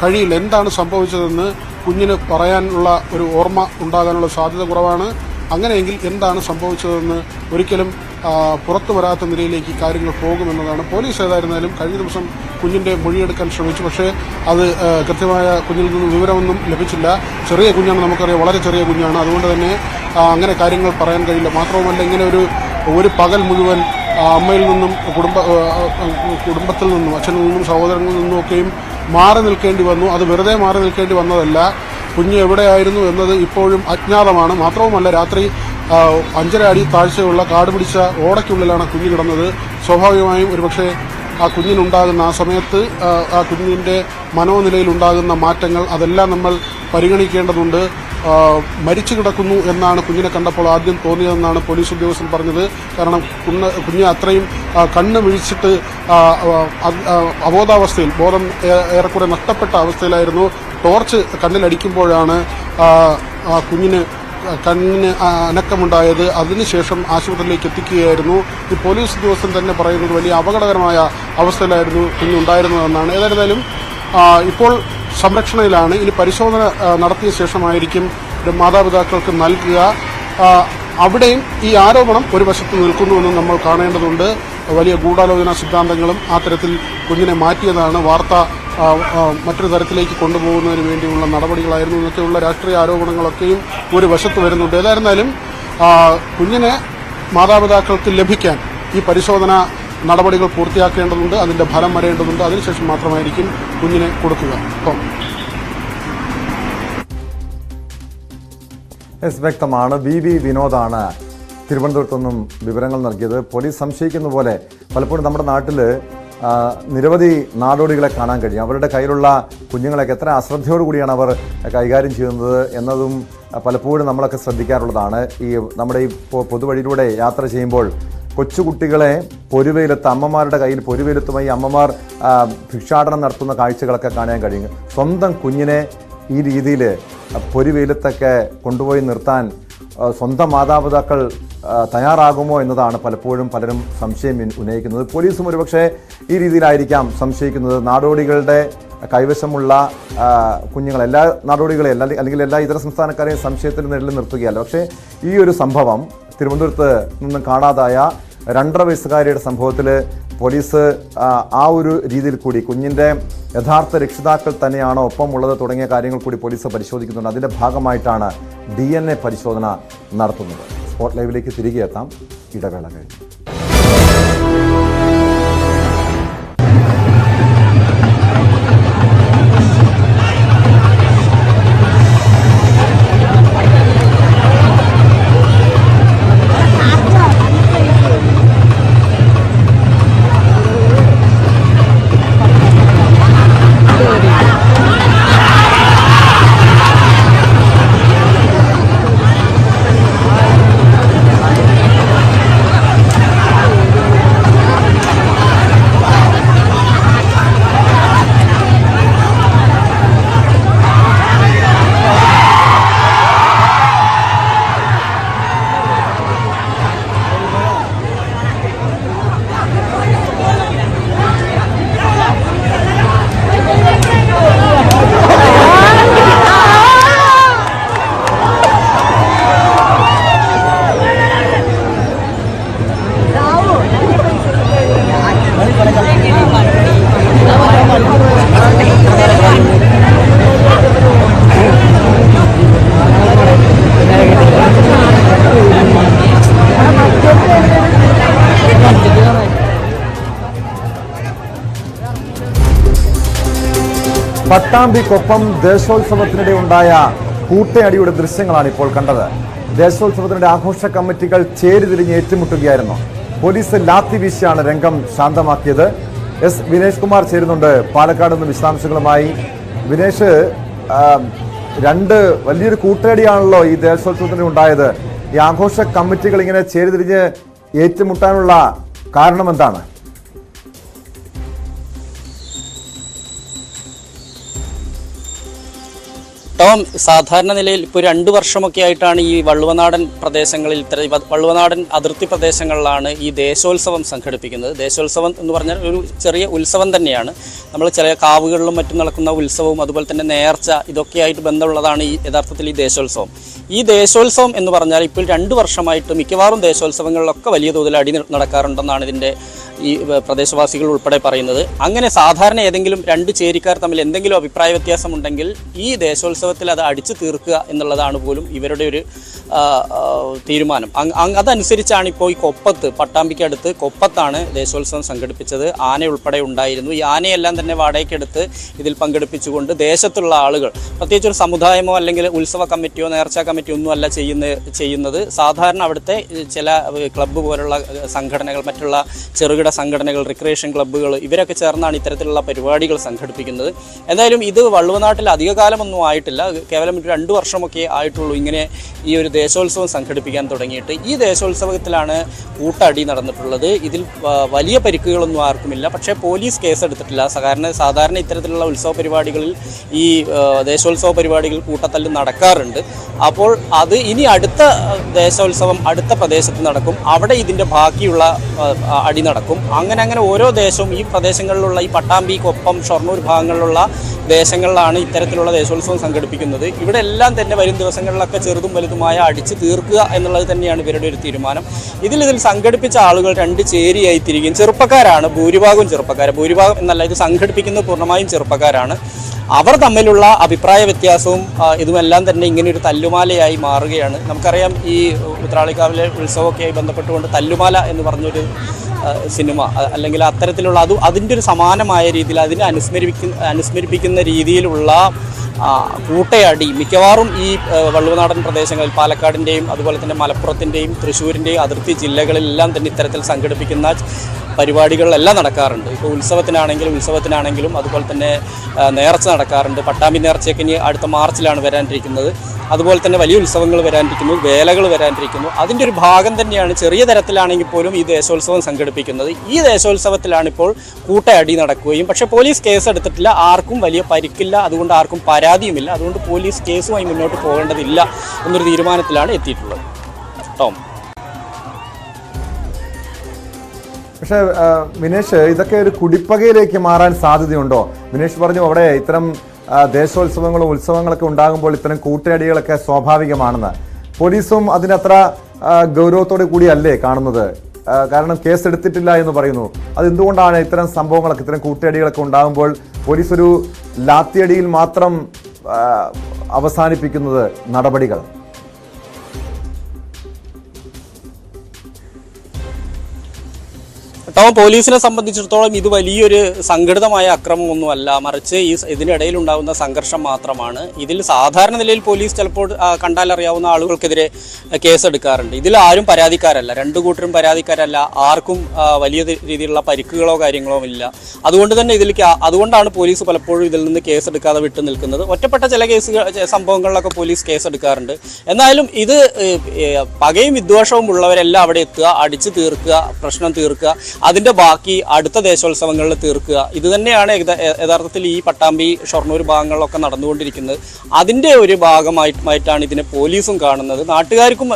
കഴിയില്ല. എന്താണ് സംഭവിച്ചതെന്ന് കുഞ്ഞിന് പറയാനുള്ള ഒരു ഓർമ്മ ഉണ്ടാകാനുള്ള സാധ്യത കുറവാണ്. അങ്ങനെയെങ്കിൽ എന്താണ് സംഭവിച്ചതെന്ന് ഒരിക്കലും പുറത്തു വരാത്ത നിലയിലേക്ക് കാര്യങ്ങൾ പോകുമെന്നതാണ്. പോലീസ് ഏതായിരുന്നാലും കഴിഞ്ഞ ദിവസം കുഞ്ഞിന്റെ മൊഴിയെടുക്കാൻ ശ്രമിച്ചു. പക്ഷേ അത് കൃത്യമായ കുഞ്ഞിൽ നിന്ന് വിവരമൊന്നും ലഭിച്ചില്ല. ചെറിയ കുഞ്ഞാണ്, നമുക്കറിയാം, വളരെ ചെറിയ കുഞ്ഞാണ്. അതുകൊണ്ട് തന്നെ അങ്ങനെ കാര്യങ്ങൾ പറയാൻ കഴിയില്ല. മാത്രവുമല്ല, ഇങ്ങനെ ഒരു പകൽ മുഴുവൻ അമ്മയിൽ നിന്നും കുടുംബത്തിൽ നിന്നും അച്ഛനിൽ നിന്നും സഹോദരങ്ങളിൽ നിന്നുമൊക്കെയും മാറി നിൽക്കേണ്ടി വന്നു. അത് വെറുതെ മാറി നിൽക്കേണ്ടി വന്നതല്ല. കുഞ്ഞ് എവിടെയായിരുന്നു എന്നത് ഇപ്പോഴും അജ്ഞാതമാണ്. മാത്രവുമല്ല, രാത്രി 5.5 അടി താഴ്ചയുള്ള കാട് പിടിച്ച ഓടയ്ക്കുള്ളിലാണ് കുഞ്ഞ് കിടന്നത്. സ്വാഭാവികമായും ഒരുപക്ഷെ ആ കുഞ്ഞിനുണ്ടാകുന്ന ആ സമയത്ത് ആ കുഞ്ഞിന്റെ മനോനിലയിലുണ്ടാകുന്ന മാറ്റങ്ങൾ അതെല്ലാം നമ്മൾ പരിഗണിക്കേണ്ടതുണ്ട്. മരിച്ചു കിടക്കുന്നു എന്നാണ് കുഞ്ഞിനെ കണ്ടപ്പോൾ ആദ്യം തോന്നിയതെന്നാണ് പോലീസ് ഉദ്യോഗസ്ഥൻ പറഞ്ഞത്. കാരണം കുഞ്ഞ് അത്രയും കണ്ണ് വിഴിച്ചിട്ട് അബോധാവസ്ഥയിൽ, ബോധം ഏറെക്കുറെ നഷ്ടപ്പെട്ട അവസ്ഥയിലായിരുന്നു. ടോർച്ച് കണ്ണിലടിക്കുമ്പോഴാണ് കുഞ്ഞിന് കണ്ണിന് അനക്കമുണ്ടായത്. അതിനുശേഷം ആശുപത്രിയിലേക്ക് എത്തിക്കുകയായിരുന്നു. ഈ പോലീസ് ഉദ്യോഗസ്ഥൻ തന്നെ പറയുന്നത് വലിയ അപകടകരമായ അവസ്ഥയിലായിരുന്നു കുഞ്ഞുണ്ടായിരുന്നതെന്നാണ്. ഏതായിരുന്നാലും ഇപ്പോൾ സംരക്ഷണയിലാണ്. ഇനി പരിശോധന നടത്തിയ ശേഷമായിരിക്കും മാതാപിതാക്കൾക്ക് നൽകുക. അവിടെയും ഈ ആരോപണം ഒരു വശത്ത് നിൽക്കുന്നുവെന്നും നമ്മൾ കാണേണ്ടതുണ്ട്. വലിയ ഗൂഢാലോചന സിദ്ധാന്തങ്ങളും ആ തരത്തിൽ കുഞ്ഞിനെ മാറ്റിയതാണ് വാർത്ത മറ്റൊരു തരത്തിലേക്ക് കൊണ്ടുപോകുന്നതിന് വേണ്ടിയുള്ള നടപടികളായിരുന്നു എന്നൊക്കെയുള്ള രാഷ്ട്രീയ ആരോപണങ്ങളൊക്കെയും ഒരു വശത്ത് വരുന്നുണ്ട്. ഏതായിരുന്നാലും കുഞ്ഞിനെ മാതാപിതാക്കൾക്ക് ലഭിക്കാൻ ഈ പരിശോധന നടപടികൾ പൂർത്തിയാക്കേണ്ടതുണ്ട്, അതിന്റെ ഫലം വരേണ്ടതുണ്ട്. അതിനുശേഷം മാത്രമായിരിക്കും കുഞ്ഞിനെ കൊടുക്കുക. വ്യക്തമാണ്. വി വിനോദാണ് തിരുവനന്തപുരത്തു നിന്നും വിവരങ്ങൾ നൽകിയത്. പോലീസ് സംശയിക്കുന്ന പോലെ പലപ്പോഴും നമ്മുടെ നാട്ടിൽ നിരവധി നാടോടികളെ കാണാൻ കഴിയും. അവരുടെ കയ്യിലുള്ള കുഞ്ഞുങ്ങളെയൊക്കെ എത്ര അശ്രദ്ധയോടുകൂടിയാണ് അവർ കൈകാര്യം ചെയ്യുന്നത് എന്നതും പലപ്പോഴും നമ്മളൊക്കെ ശ്രദ്ധിക്കാറുള്ളതാണ്. നമ്മുടെ ഈ പൊതുവഴിയിലൂടെ യാത്ര ചെയ്യുമ്പോൾ കൊച്ചുകുട്ടികളെ പൊരുവെയിലത്ത് അമ്മമാരുടെ കയ്യിൽ പൊരുവെയിലത്തുമായി അമ്മമാർ ഭിക്ഷാടനം നടത്തുന്ന കാഴ്ചകളൊക്കെ കാണാൻ കഴിയും. സ്വന്തം കുഞ്ഞിനെ ഈ രീതിയിൽ പൊരുവെയിലത്തൊക്കെ കൊണ്ടുപോയി നിർത്താൻ സ്വന്തം മാതാപിതാക്കൾ തയ്യാറാകുമോ എന്നതാണ് പലപ്പോഴും പലരും സംശയം ഉന്നയിക്കുന്നത്. പോലീസും ഒരുപക്ഷെ ഈ രീതിയിലായിരിക്കാം സംശയിക്കുന്നത്. നാടോടികളുടെ കൈവശമുള്ള കുഞ്ഞുങ്ങൾ, എല്ലാ നാടോടികളെയും അല്ലെങ്കിൽ എല്ലാ ഇതര സംസ്ഥാനക്കാരെയും സംശയത്തിന് നിഴലിൽ നിർത്തുകയല്ല. പക്ഷേ ഈ ഒരു സംഭവം തിരുവനന്തപുരത്ത് നിന്നും കാണാതായ 2.5 വയസ്സുകാരിയുടെ സംഭവത്തിൽ പോലീസ് ആ ഒരു രീതിയിൽ കൂടി കുഞ്ഞിൻ്റെ യഥാർത്ഥ രക്ഷിതാക്കൾ തന്നെയാണോ ഒപ്പമുള്ളത് തുടങ്ങിയ കാര്യങ്ങൾ കൂടി പോലീസ് പരിശോധിക്കുന്നുണ്ട്. അതിൻ്റെ ഭാഗമായിട്ടാണ് DNA പരിശോധന നടത്തുന്നത്. സ്പോട്ട് ലൈവിലേക്ക് തിരികെ എത്താം, ഇടവേള കഴിഞ്ഞു. പട്ടാമ്പിക്കൊപ്പം ദേശോത്സവത്തിനിടെ ഉണ്ടായ കൂട്ടയടിയുടെ ദൃശ്യങ്ങളാണ് ഇപ്പോൾ കണ്ടത്. ദേശോത്സവത്തിനിടെ ആഘോഷ കമ്മിറ്റികൾ ചേരിതിരിഞ്ഞ് ഏറ്റുമുട്ടുകയായിരുന്നു. പോലീസ് ലാത്തി വീശിയാണ് രംഗം ശാന്തമാക്കിയത്. വിനേഷ് കുമാർ ചേരുന്നുണ്ട് പാലക്കാട് നിന്ന് വിശദാംശങ്ങളുമായി. വിനേഷ്, വലിയൊരു കൂട്ടയടിയാണല്ലോ ഈ ദേശോത്സവത്തിന് ഉണ്ടായത്. ഈ ആഘോഷ കമ്മിറ്റികൾ ഇങ്ങനെ ചേരിതിരിഞ്ഞ് ഏറ്റുമുട്ടാനുള്ള കാരണം എന്താണ്? ടോം, സാധാരണ നിലയിൽ ഇപ്പോൾ 2 വർഷമൊക്കെ ആയിട്ടാണ് ഈ വള്ളുവനാടൻ പ്രദേശങ്ങളിൽ, വള്ളുവനാടൻ അതിർത്തി പ്രദേശങ്ങളിലാണ് ഈ ദേശോത്സവം സംഘടിപ്പിക്കുന്നത്. ദേശോത്സവം എന്ന് പറഞ്ഞാൽ ഒരു ചെറിയ ഉത്സവം തന്നെയാണ്. നമ്മൾ ചില കാവുകളിലും മറ്റും നടക്കുന്ന ഉത്സവവും അതുപോലെ തന്നെ നേർച്ച, ഇതൊക്കെയായിട്ട് ബന്ധമുള്ളതാണ് ഈ യഥാർത്ഥത്തിൽ ഈ ദേശോത്സവം. ഈ ദേശോത്സവം എന്ന് പറഞ്ഞാൽ ഇപ്പോൾ 2 വർഷമായിട്ട് മിക്കവാറും ദേശോത്സവങ്ങളിലൊക്കെ വലിയ തോതിൽ അടി നടക്കാറുണ്ടെന്നാണ് ഇതിൻ്റെ ഈ പ്രദേശവാസികൾ ഉൾപ്പെടെ പറയുന്നത്. അങ്ങനെ സാധാരണ ഏതെങ്കിലും 2 ചേരിക്കാർ തമ്മിൽ എന്തെങ്കിലും അഭിപ്രായ വ്യത്യാസമുണ്ടെങ്കിൽ ഈ ദേശോത്സവത്തിൽ അത് അടിച്ചു തീർക്കുക എന്നുള്ളതാണ് പോലും ഇവരുടെ ഒരു തീരുമാനം. അതനുസരിച്ചാണ് ഇപ്പോൾ ഈ പട്ടാമ്പിക്കടുത്ത് കൊപ്പത്താണ് ദേശോത്സവം സംഘടിപ്പിച്ചത്. ആന ഉൾപ്പെടെ ഉണ്ടായിരുന്നു. ഈ ആനയെല്ലാം തന്നെ വാടകയ്ക്കെടുത്ത് ഇതിൽ പങ്കെടുപ്പിച്ചുകൊണ്ട് ദേശത്തുള്ള ആളുകൾ, പ്രത്യേകിച്ച് ഒരു സമുദായമോ അല്ലെങ്കിൽ ഉത്സവ കമ്മിറ്റിയോ നേർച്ച കമ്മിറ്റിയോ ഒന്നും അല്ല ചെയ്യുന്നത്. സാധാരണ അവിടുത്തെ ചില ക്ലബ്ബ് പോലുള്ള സംഘടനകൾ, മറ്റുള്ള ചെറുകിട സംഘടനകൾ, റിക്രിയേഷൻ ക്ലബ്ബുകൾ, ഇവരൊക്കെ ചേർന്നാണ് ഇത്തരത്തിലുള്ള പരിപാടികൾ സംഘടിപ്പിക്കുന്നത്. എന്തായാലും ഇത് വള്ളുവനാട്ടിൽ അധികകാലമൊന്നും ആയിട്ടില്ല, കേവലം 2 വർഷമൊക്കെ ആയിട്ടുള്ളൂ ഇങ്ങനെ ഈ ഒരു ദേശോത്സവം സംഘടിപ്പിക്കാൻ തുടങ്ങിയിട്ട്. ഈ ദേശോത്സവത്തിലാണ് കൂട്ടടി നടന്നിട്ടുള്ളത്. ഇതിൽ വലിയ പരിക്കുകളൊന്നും ആർക്കുമില്ല. പക്ഷേ പോലീസ് കേസെടുത്തിട്ടില്ല. സാധാരണ ഇത്തരത്തിലുള്ള ഉത്സവ പരിപാടികളിൽ, ഈ ദേശോത്സവ പരിപാടികൾ കൂട്ടത്തല്ല് നടക്കാറുണ്ട്. അപ്പോൾ അത് ഇനി അടുത്ത ദേശോത്സവം അടുത്ത പ്രദേശത്ത് നടക്കും. അവിടെ ഇതിൻ്റെ ബാക്കിയുള്ള അടി നടക്കും. അങ്ങനെ ഓരോ ദേശവും ഈ പ്രദേശങ്ങളിലുള്ള ഈ പട്ടാമ്പി, കൊപ്പം, ഷൊർണൂർ ഭാഗങ്ങളിലുള്ള ദേശങ്ങളിലാണ് ഇത്തരത്തിലുള്ള ദേശോത്സവം സംഘടിപ്പിക്കുന്നത്. സംഘടിപ്പിക്കുന്നത്. ഇവിടെ എല്ലാം തന്നെ വരും ദിവസങ്ങളിലൊക്കെ ചെറുതും വലുതുമായ അടിച്ചു തീർക്കുക എന്നുള്ളത് തന്നെയാണ് ഇവരുടെ ഒരു തീരുമാനം. ഇതിൽ സംഘടിപ്പിച്ച ആളുകൾ രണ്ട് ചേരിയായി തിരികെയും ചെറുപ്പക്കാരാണ്, ഭൂരിഭാഗവും ചെറുപ്പക്കാർ, ഭൂരിഭാഗം എന്നല്ല, ഇത് സംഘടിപ്പിക്കുന്നത് പൂർണ്ണമായും ചെറുപ്പക്കാരാണ്. അവർ തമ്മിലുള്ള അഭിപ്രായ വ്യത്യാസവും ഇതുമെല്ലാം തന്നെ ഇങ്ങനെ ഒരു തല്ലുമാലയായി മാറുകയാണ്. നമുക്കറിയാം ഈ ഉത്രാളിക്കാവിലെ ഉത്സവമൊക്കെയായി ബന്ധപ്പെട്ടുകൊണ്ട് തല്ലുമാല എന്ന് പറഞ്ഞൊരു സിനിമ അല്ലെങ്കിൽ അത്തരത്തിലുള്ള അതിൻ്റെ ഒരു സമാനമായ രീതിയിൽ അതിനെ അനുസ്മരിപ്പിക്കുന്ന രീതിയിലുള്ള കൂട്ടയടി മിക്കവാറും ഈ വള്ളുവനാടൻ പ്രദേശങ്ങളിൽ പാലക്കാടിൻ്റെയും അതുപോലെ തന്നെ മലപ്പുറത്തിൻ്റെയും തൃശ്ശൂരിൻ്റെയും അതിർത്തി ജില്ലകളിലെല്ലാം തന്നെ ഇത്തരത്തിൽ സംഘടിപ്പിക്കുന്ന പരിപാടികളെല്ലാം നടക്കാറുണ്ട്. ഇപ്പോൾ ഉത്സവത്തിനാണെങ്കിലും അതുപോലെ തന്നെ നേർച്ച നടക്കാറുണ്ട്. പട്ടാമ്പി നേർച്ചയൊക്കെ ഇനി അടുത്ത മാർച്ചിലാണ് വരാനിരിക്കുന്നത്. അതുപോലെ തന്നെ വലിയ ഉത്സവങ്ങൾ വരാനിരിക്കുന്നു, വേലകൾ വരാനിരിക്കുന്നു. അതിൻ്റെ ഒരു ഭാഗം തന്നെയാണ് ചെറിയ തരത്തിലാണെങ്കിൽ പോലും ഈ ദേശോത്സവം സംഘടിപ്പിക്കുന്നത്. ഈ ദേശോത്സവത്തിലാണിപ്പോൾ കൂട്ടയടി നടക്കുകയും പക്ഷേ പോലീസ് കേസ് എടുത്തിട്ടില്ല, ആർക്കും വലിയ പരിക്കില്ല, അതുകൊണ്ട് ആർക്കും പരാതിയുമില്ല. അതുകൊണ്ട് പോലീസ് കേസുമായി മുന്നോട്ട് പോകേണ്ടതില്ല എന്നൊരു തീരുമാനത്തിലാണ് എത്തിയിട്ടുള്ളത്. ടോം. പക്ഷേ വിനേഷ്, ഇതൊക്കെ ഒരു കുടിപ്പകയിലേക്ക് മാറാൻ സാധ്യതയുണ്ടോ? വിനേഷ് പറഞ്ഞു അവിടെ ഇത്തരം ദേശോത്സവങ്ങളും ഉത്സവങ്ങളൊക്കെ ഉണ്ടാകുമ്പോൾ ഇത്തരം കൂട്ടയടികളൊക്കെ സ്വാഭാവികമാണെന്ന്. പോലീസും അതിനത്ര ഗൗരവത്തോടു കൂടിയല്ലേ കാണുന്നത്? കാരണം കേസെടുത്തിട്ടില്ല എന്ന് പറയുന്നു. അതെന്തുകൊണ്ടാണ് ഇത്തരം സംഭവങ്ങളൊക്കെ, ഇത്തരം കൂട്ടയടികളൊക്കെ ഉണ്ടാകുമ്പോൾ പോലീസ് ഒരു ലാത്തിയടിയിൽ മാത്രം അവസാനിപ്പിക്കുന്നത് നടപടികൾ? ടോം, പോലീസിനെ സംബന്ധിച്ചിടത്തോളം ഇത് വലിയൊരു സംഘടിതമായ അക്രമമൊന്നുമല്ല, മറിച്ച് ഇതിനിടയിൽ ഉണ്ടാകുന്ന സംഘർഷം മാത്രമാണ്. ഇതിൽ സാധാരണ നിലയിൽ പോലീസ് ചിലപ്പോൾ കണ്ടാലറിയാവുന്ന ആളുകൾക്കെതിരെ കേസെടുക്കാറുണ്ട്. ഇതിൽ ആരും പരാതിക്കാരല്ല, രണ്ടു കൂട്ടരും പരാതിക്കാരല്ല, ആർക്കും വലിയ രീതിയിലുള്ള പരിക്കുകളോ കാര്യങ്ങളോ ഇല്ല. അതുകൊണ്ട് തന്നെ അതുകൊണ്ടാണ് പോലീസ് പലപ്പോഴും ഇതിൽ നിന്ന് കേസെടുക്കാതെ വിട്ടു നിൽക്കുന്നത്. ഒറ്റപ്പെട്ട ചില സംഭവങ്ങളിലൊക്കെ പോലീസ് കേസെടുക്കാറുണ്ട്. എന്നാലും ഇത് പകയും വിദ്വേഷവും ഉള്ളവരെല്ലാം അവിടെ എത്തുക, അടിച്ചു തീർക്കുക, പ്രശ്നം തീർക്കുക, അതിൻ്റെ ബാക്കി അടുത്ത ദേശോത്സവങ്ങളിൽ തീർക്കുക. ഇത് തന്നെയാണ് യഥാർത്ഥത്തിൽ ഈ പട്ടാമ്പി ഷൊർണൂർ ഭാഗങ്ങളിലൊക്കെ നടന്നുകൊണ്ടിരിക്കുന്നത്. അതിൻ്റെ ഒരു ഭാഗമായിട്ടാണ് ഇതിനെ പോലീസും കാണുന്നത്.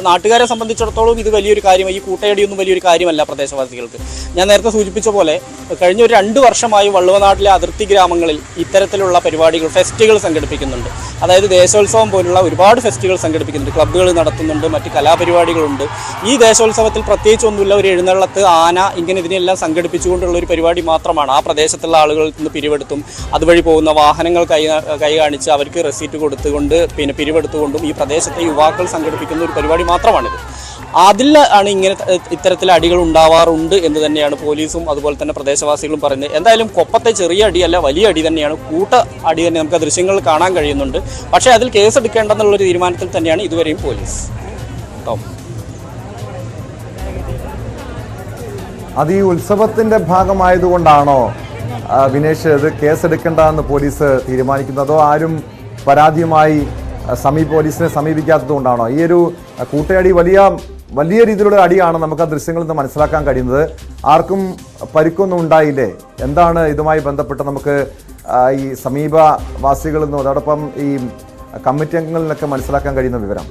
നാട്ടുകാരെ സംബന്ധിച്ചിടത്തോളം ഇത് വലിയൊരു കാര്യമായി, ഈ കൂട്ടയടിയൊന്നും വലിയൊരു കാര്യമല്ല പ്രദേശവാസികൾക്ക്. ഞാൻ നേരത്തെ സൂചിപ്പിച്ച പോലെ കഴിഞ്ഞ ഒരു 2 വർഷമായി വള്ളുവനാട്ടിലെ അതിർത്തി ഗ്രാമങ്ങളിൽ ഇത്തരത്തിലുള്ള പരിപാടികൾ, ഫെസ്റ്റുകൾ സംഘടിപ്പിക്കുന്നുണ്ട്. അതായത് ദേശോത്സവം പോലുള്ള ഒരുപാട് ഫെസ്റ്റുകൾ സംഘടിപ്പിക്കുന്നുണ്ട്, ക്ലബ്ബുകൾ നടത്തുന്നുണ്ട്, മറ്റ് കലാപരിപാടികളുണ്ട്. ഈ ദേശോത്സവത്തിൽ പ്രത്യേകിച്ചൊന്നുമില്ല, ഒരു എഴുന്നള്ളത്ത്, ആന, ഇങ്ങനെ ഇതിനെല്ലാം സംഘടിപ്പിച്ചുകൊണ്ടുള്ള ഒരു പരിപാടി മാത്രമാണ്. ആ പ്രദേശത്തുള്ള ആളുകളിൽ നിന്ന് പിരിവെടുത്തും അതുവഴി പോകുന്ന വാഹനങ്ങൾ കൈ കാണിച്ച് അവർക്ക് റെസീറ്റ് കൊടുത്തുകൊണ്ട് പിരിവെടുത്തുകൊണ്ടും ഈ പ്രദേശത്തെ യുവാക്കൾ സംഘടിപ്പിക്കുന്ന ഒരു പരിപാടി മാത്രമാണിത്. അതിൽ ആണ് ഇത്തരത്തിൽ അടികൾ ഉണ്ടാവാറുണ്ട് എന്ന് തന്നെയാണ് പോലീസും അതുപോലെ തന്നെ പ്രദേശവാസികളും പറയുന്നത്. എന്തായാലും കൊപ്പത്തെ ചെറിയ അടിയല്ല, വലിയ അടി തന്നെയാണ്, കൂട്ട അടി തന്നെ നമുക്ക് ദൃശ്യങ്ങൾ കാണാൻ കഴിയുന്നുണ്ട്. പക്ഷേ അതിൽ കേസെടുക്കേണ്ടെന്നുള്ളൊരു തീരുമാനത്തിൽ തന്നെയാണ് ഇതുവരെയും പോലീസ്. ടോം. അത് ഈ ഉത്സവത്തിന്റെ ഭാഗമായതുകൊണ്ടാണോ വിനേഷ് ഇത് കേസെടുക്കേണ്ടെന്ന് പോലീസ് തീരുമാനിക്കുന്നതോ ആരും പരാതിയുമായി പോലീസിനെ സമീപിക്കാത്തത് കൊണ്ടാണോ? ഈ ഒരു കൂട്ടയടി വലിയ രീതിയിലുള്ള അടിയാണ് നമുക്ക് ആ ദൃശ്യങ്ങളിൽ നിന്ന് മനസ്സിലാക്കാൻ കഴിയുന്നത്. ആർക്കും പരിക്കൊന്നും ഉണ്ടായില്ലേ? എന്താണ് ഇതുമായി ബന്ധപ്പെട്ട് നമുക്ക് ഈ സമീപവാസികളിൽ നിന്നും അതോടൊപ്പം ഈ കമ്മിറ്റി അംഗങ്ങളിൽ നിന്നൊക്കെ മനസ്സിലാക്കാൻ കഴിയുന്ന വിവരം?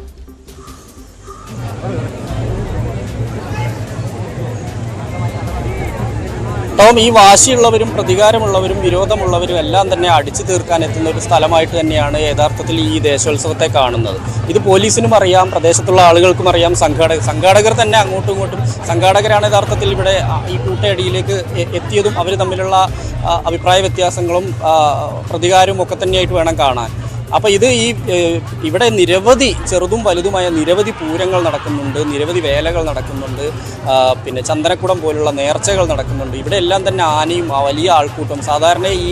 ടോം, ഈ വാശിയുള്ളവരും പ്രതികാരമുള്ളവരും വിരോധമുള്ളവരും എല്ലാം തന്നെ അടിച്ചു തീർക്കാൻ എത്തുന്ന ഒരു സ്ഥലമായിട്ട് തന്നെയാണ് യഥാർത്ഥത്തിൽ ഈ ദേശോത്സവത്തെ കാണുന്നത്. ഇത് പോലീസിനും അറിയാം, പ്രദേശത്തുള്ള ആളുകൾക്കും അറിയാം, സംഘാടകർ തന്നെ അങ്ങോട്ടും ഇങ്ങോട്ടും സംഘാടകരാണ് യഥാർത്ഥത്തിൽ ഇവിടെ ഈ കൂട്ടയടിയിലേക്ക് എത്തിയതും അവർ തമ്മിലുള്ള അഭിപ്രായ വ്യത്യാസങ്ങളും പ്രതികാരവും ഒക്കെ തന്നെയായിട്ട് വേണം കാണാൻ. അപ്പോൾ ഇവിടെ നിരവധി ചെറുതും വലുതുമായ നിരവധി പൂരങ്ങൾ നടക്കുന്നുണ്ട്, നിരവധി വേലകൾ നടക്കുന്നുണ്ട്, പിന്നെ ചന്ദനക്കുടം പോലുള്ള നേർച്ചകൾ നടക്കുന്നുണ്ട്. ഇവിടെ എല്ലാം തന്നെ ആനയും വലിയ ആൾക്കൂട്ടം. സാധാരണ ഈ